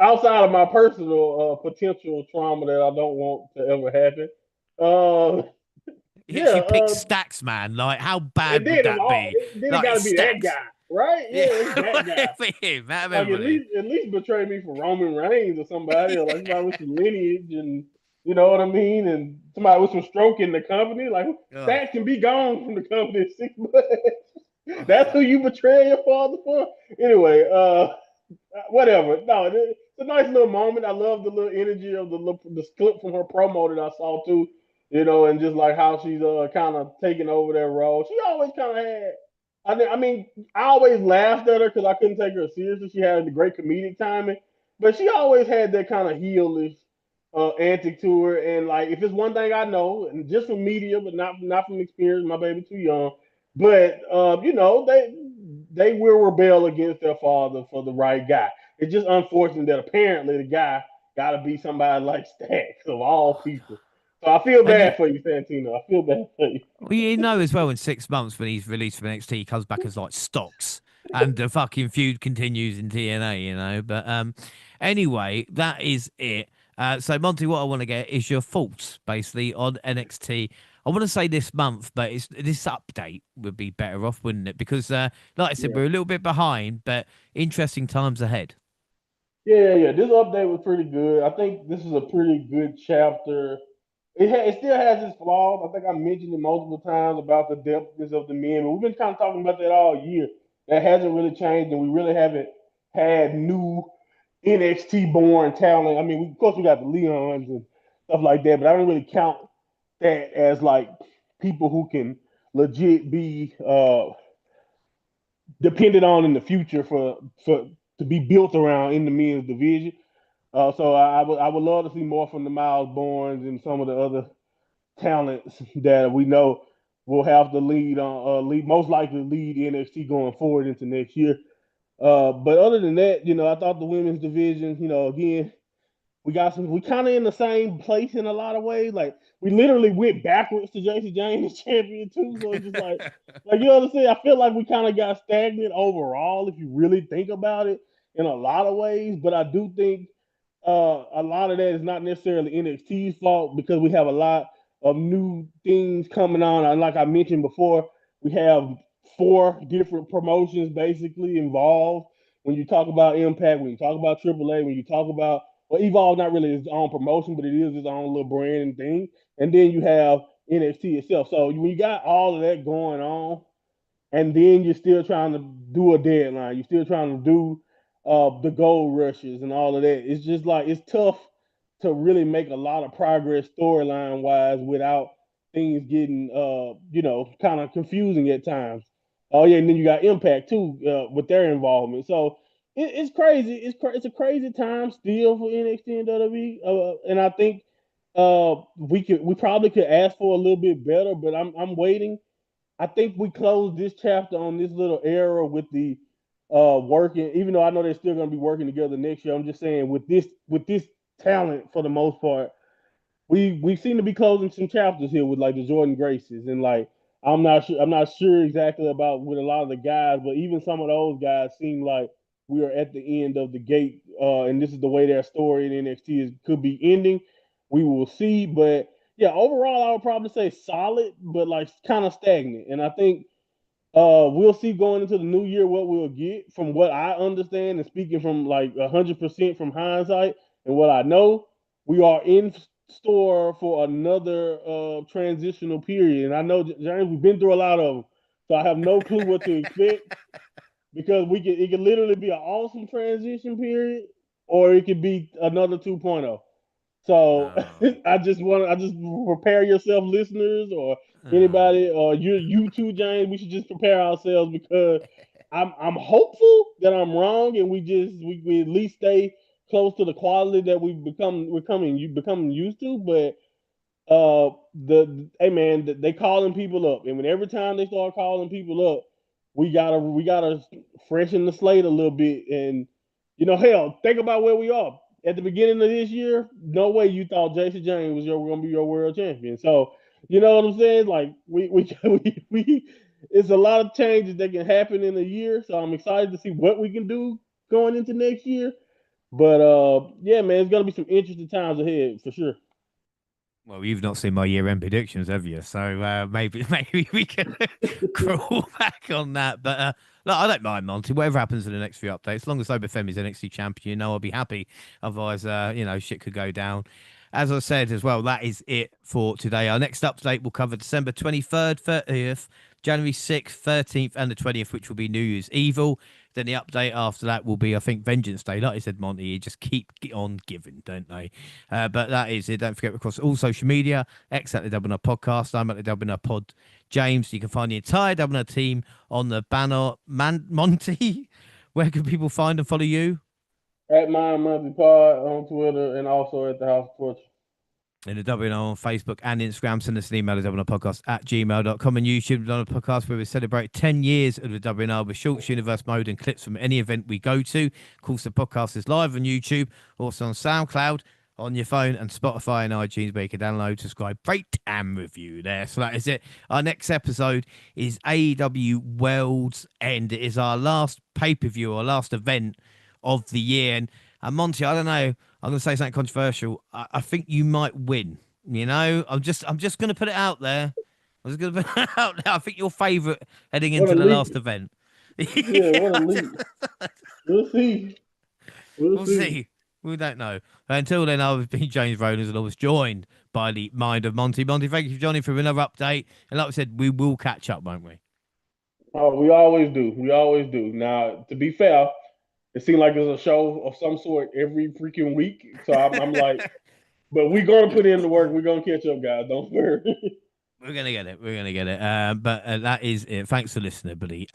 outside of my personal potential trauma that I don't want to ever happen, uh, yeah, She picked Stacks, man. Like, how and bad would then that be? it Like, got to it's be that Stacks. guy, right? Yeah, Yeah, it's that guy. for him, out of Like everybody. at least betray me for Roman Reigns or somebody, or like somebody with some lineage and you know what I mean, and somebody with some stroke in the company. Like Oh, Stats can be gone from the company in 6 months. That's oh. who you betray your father for. Anyway, whatever. No, it's a nice little moment. I love the little energy of the clip from her promo that I saw too. You know, and just like how she's kind of taking over that role. She always kind of had. I mean, I always laughed at her because I couldn't take her seriously. She had the great comedic timing, but she always had that kind of heelish antic to her. And like, if it's one thing I know, and just from media, but not from experience, my baby too young. But you know, they will rebel against their father for the right guy. It's just unfortunate that apparently the guy got to be somebody like Stacks of all people. So I feel And bad for you, Santino. I feel bad for you. well, you know as well in 6 months when he's released from NXT, he comes back as like stocks, and the fucking feud continues in TNA. You know, but anyway, that is it. So Monty, what I want to get is your thoughts basically on NXT. I want to say this month, but it's this update would be better off, wouldn't it? Because, like I said, Yeah. we're a little bit behind, but interesting times ahead. Yeah. This update was pretty good. I think this is a pretty good chapter. It still has its flaws. I think I mentioned it multiple times about the depthness of the men, but we've been kind of talking about that all year. That hasn't really changed, and we really haven't had new NXT born talent. I mean, of course, we got the Leons and stuff like that, but I don't really count that as like people who can legit be depended on in the future for to be built around in the men's division. So I would love to see more from the Miles Bournes and some of the other talents that we know will have to lead most likely lead NXT going forward into next year. But other than that, I thought the women's division, again, we kind of in the same place in a lot of ways. Like we literally went backwards to JC James champion too. So it's just like you know what I'm saying? I feel like we kind of got stagnant overall if you really think about it in a lot of ways. But I do think a lot of that is not necessarily NXT's fault because we have a lot of new things coming on. And like I mentioned before, we have 4 different promotions basically involved. When you talk about Impact, when you talk about AAA, when you talk about well, Evolve not really its own promotion, but it is its own little brand and thing. And then you have NXT itself. So when you got all of that going on, and then you're still trying to do a deadline. You're still trying to do the gold rushes and all of that. It's just like it's tough to really make a lot of progress storyline wise without things getting kind of confusing at times. Oh yeah, and then you got Impact too with their involvement. So it's crazy. It's a crazy time still for NXT and WWE, and I think we probably could ask for a little bit better, but I'm waiting. I think we closed this chapter on this little era with the working. Even though I know they're still going to be working together next year, I'm just saying with this talent for the most part, we seem to be closing some chapters here with like the Jordan Graces and like I'm not sure exactly about with a lot of the guys, but even some of those guys seem like we are at the end of the gate, and this is the way their story in NXT could be ending. We will see, but yeah, overall I would probably say solid, but like kind of stagnant. And I think we'll see going into the new year what we'll get from what I understand and speaking from like 100% from hindsight and what I know. We are in store for another transitional period, and I know James, we've been through a lot of them, so I have no clue what to expect because it could literally be an awesome transition period, or it could be another 2.0. So Oh. I just prepare yourself, listeners, or Oh. anybody, or you too, James. We should just prepare ourselves because I'm hopeful that I'm wrong, and we at least stay close to the quality that we're becoming used to. But the hey man, they calling people up, and when every time they start calling people up, we gotta freshen the slate a little bit. And hell, think about where we are at the beginning of this year. No way you thought Jason James was gonna be your world champion. So you know what I'm saying? Like we it's a lot of changes that can happen in a year. So I'm excited to see what we can do going into next year. But yeah, man, it's gonna be some interesting times ahead for sure. Well, you've not seen my year-end predictions, have you? So maybe maybe we can crawl back on that. But look, I don't mind, Monty. Whatever happens in the next few updates, as long as Obafemi's NXT champion, I'll be happy. Otherwise, shit could go down. As I said as well, that is it for today. Our next update will cover December 23rd, 30th, January 6th, 13th, and the 20th, which will be New Year's Evil. Then the update after that will be, I think, Vengeance Day. Like I said, Monty, you just keep on giving, don't they? But that is it. Don't forget, across all social media, X at the WNR Podcast. I'm at the WNR Pod. James, you can find the entire WNR team on the banner. Monty, where can people find and follow you? At my monthly pod on Twitter and also at the House of Torture. In the WNR on Facebook and Instagram, send us an email at WNRpodcast at gmail.com and YouTube on a podcast where we celebrate 10 years of the WNR with shorts, universe mode, and clips from any event we go to. Of course, the podcast is live on YouTube, also on SoundCloud, on your phone, and Spotify and iTunes, where you can download, subscribe, rate, and review there. So that is it. Our next episode is AEW World's End. It is our last pay-per-view, our last event of the year. And Monty, I don't know. I'm going to say something controversial. I think you might win. I'm just going to put it out there. I'm just going to put it out there. I think your favourite heading What a into the leap. last event. Yeah, what a leap. We'll see. We'll We'll see. see. We don't know. Until then, I've been James Rollins and I was joined by the mind of Monty. Monty, thank you for joining for another update. And like I said, we will catch up, won't we? Oh, we always do. We always do. Now, to be fair, it seems like there's a show of some sort every freaking week. So I'm like, but we're gonna put in the work. We're gonna catch up, guys. Don't worry. We're going to get it. We're going to get it. But that is it. Thanks for listening, buddy.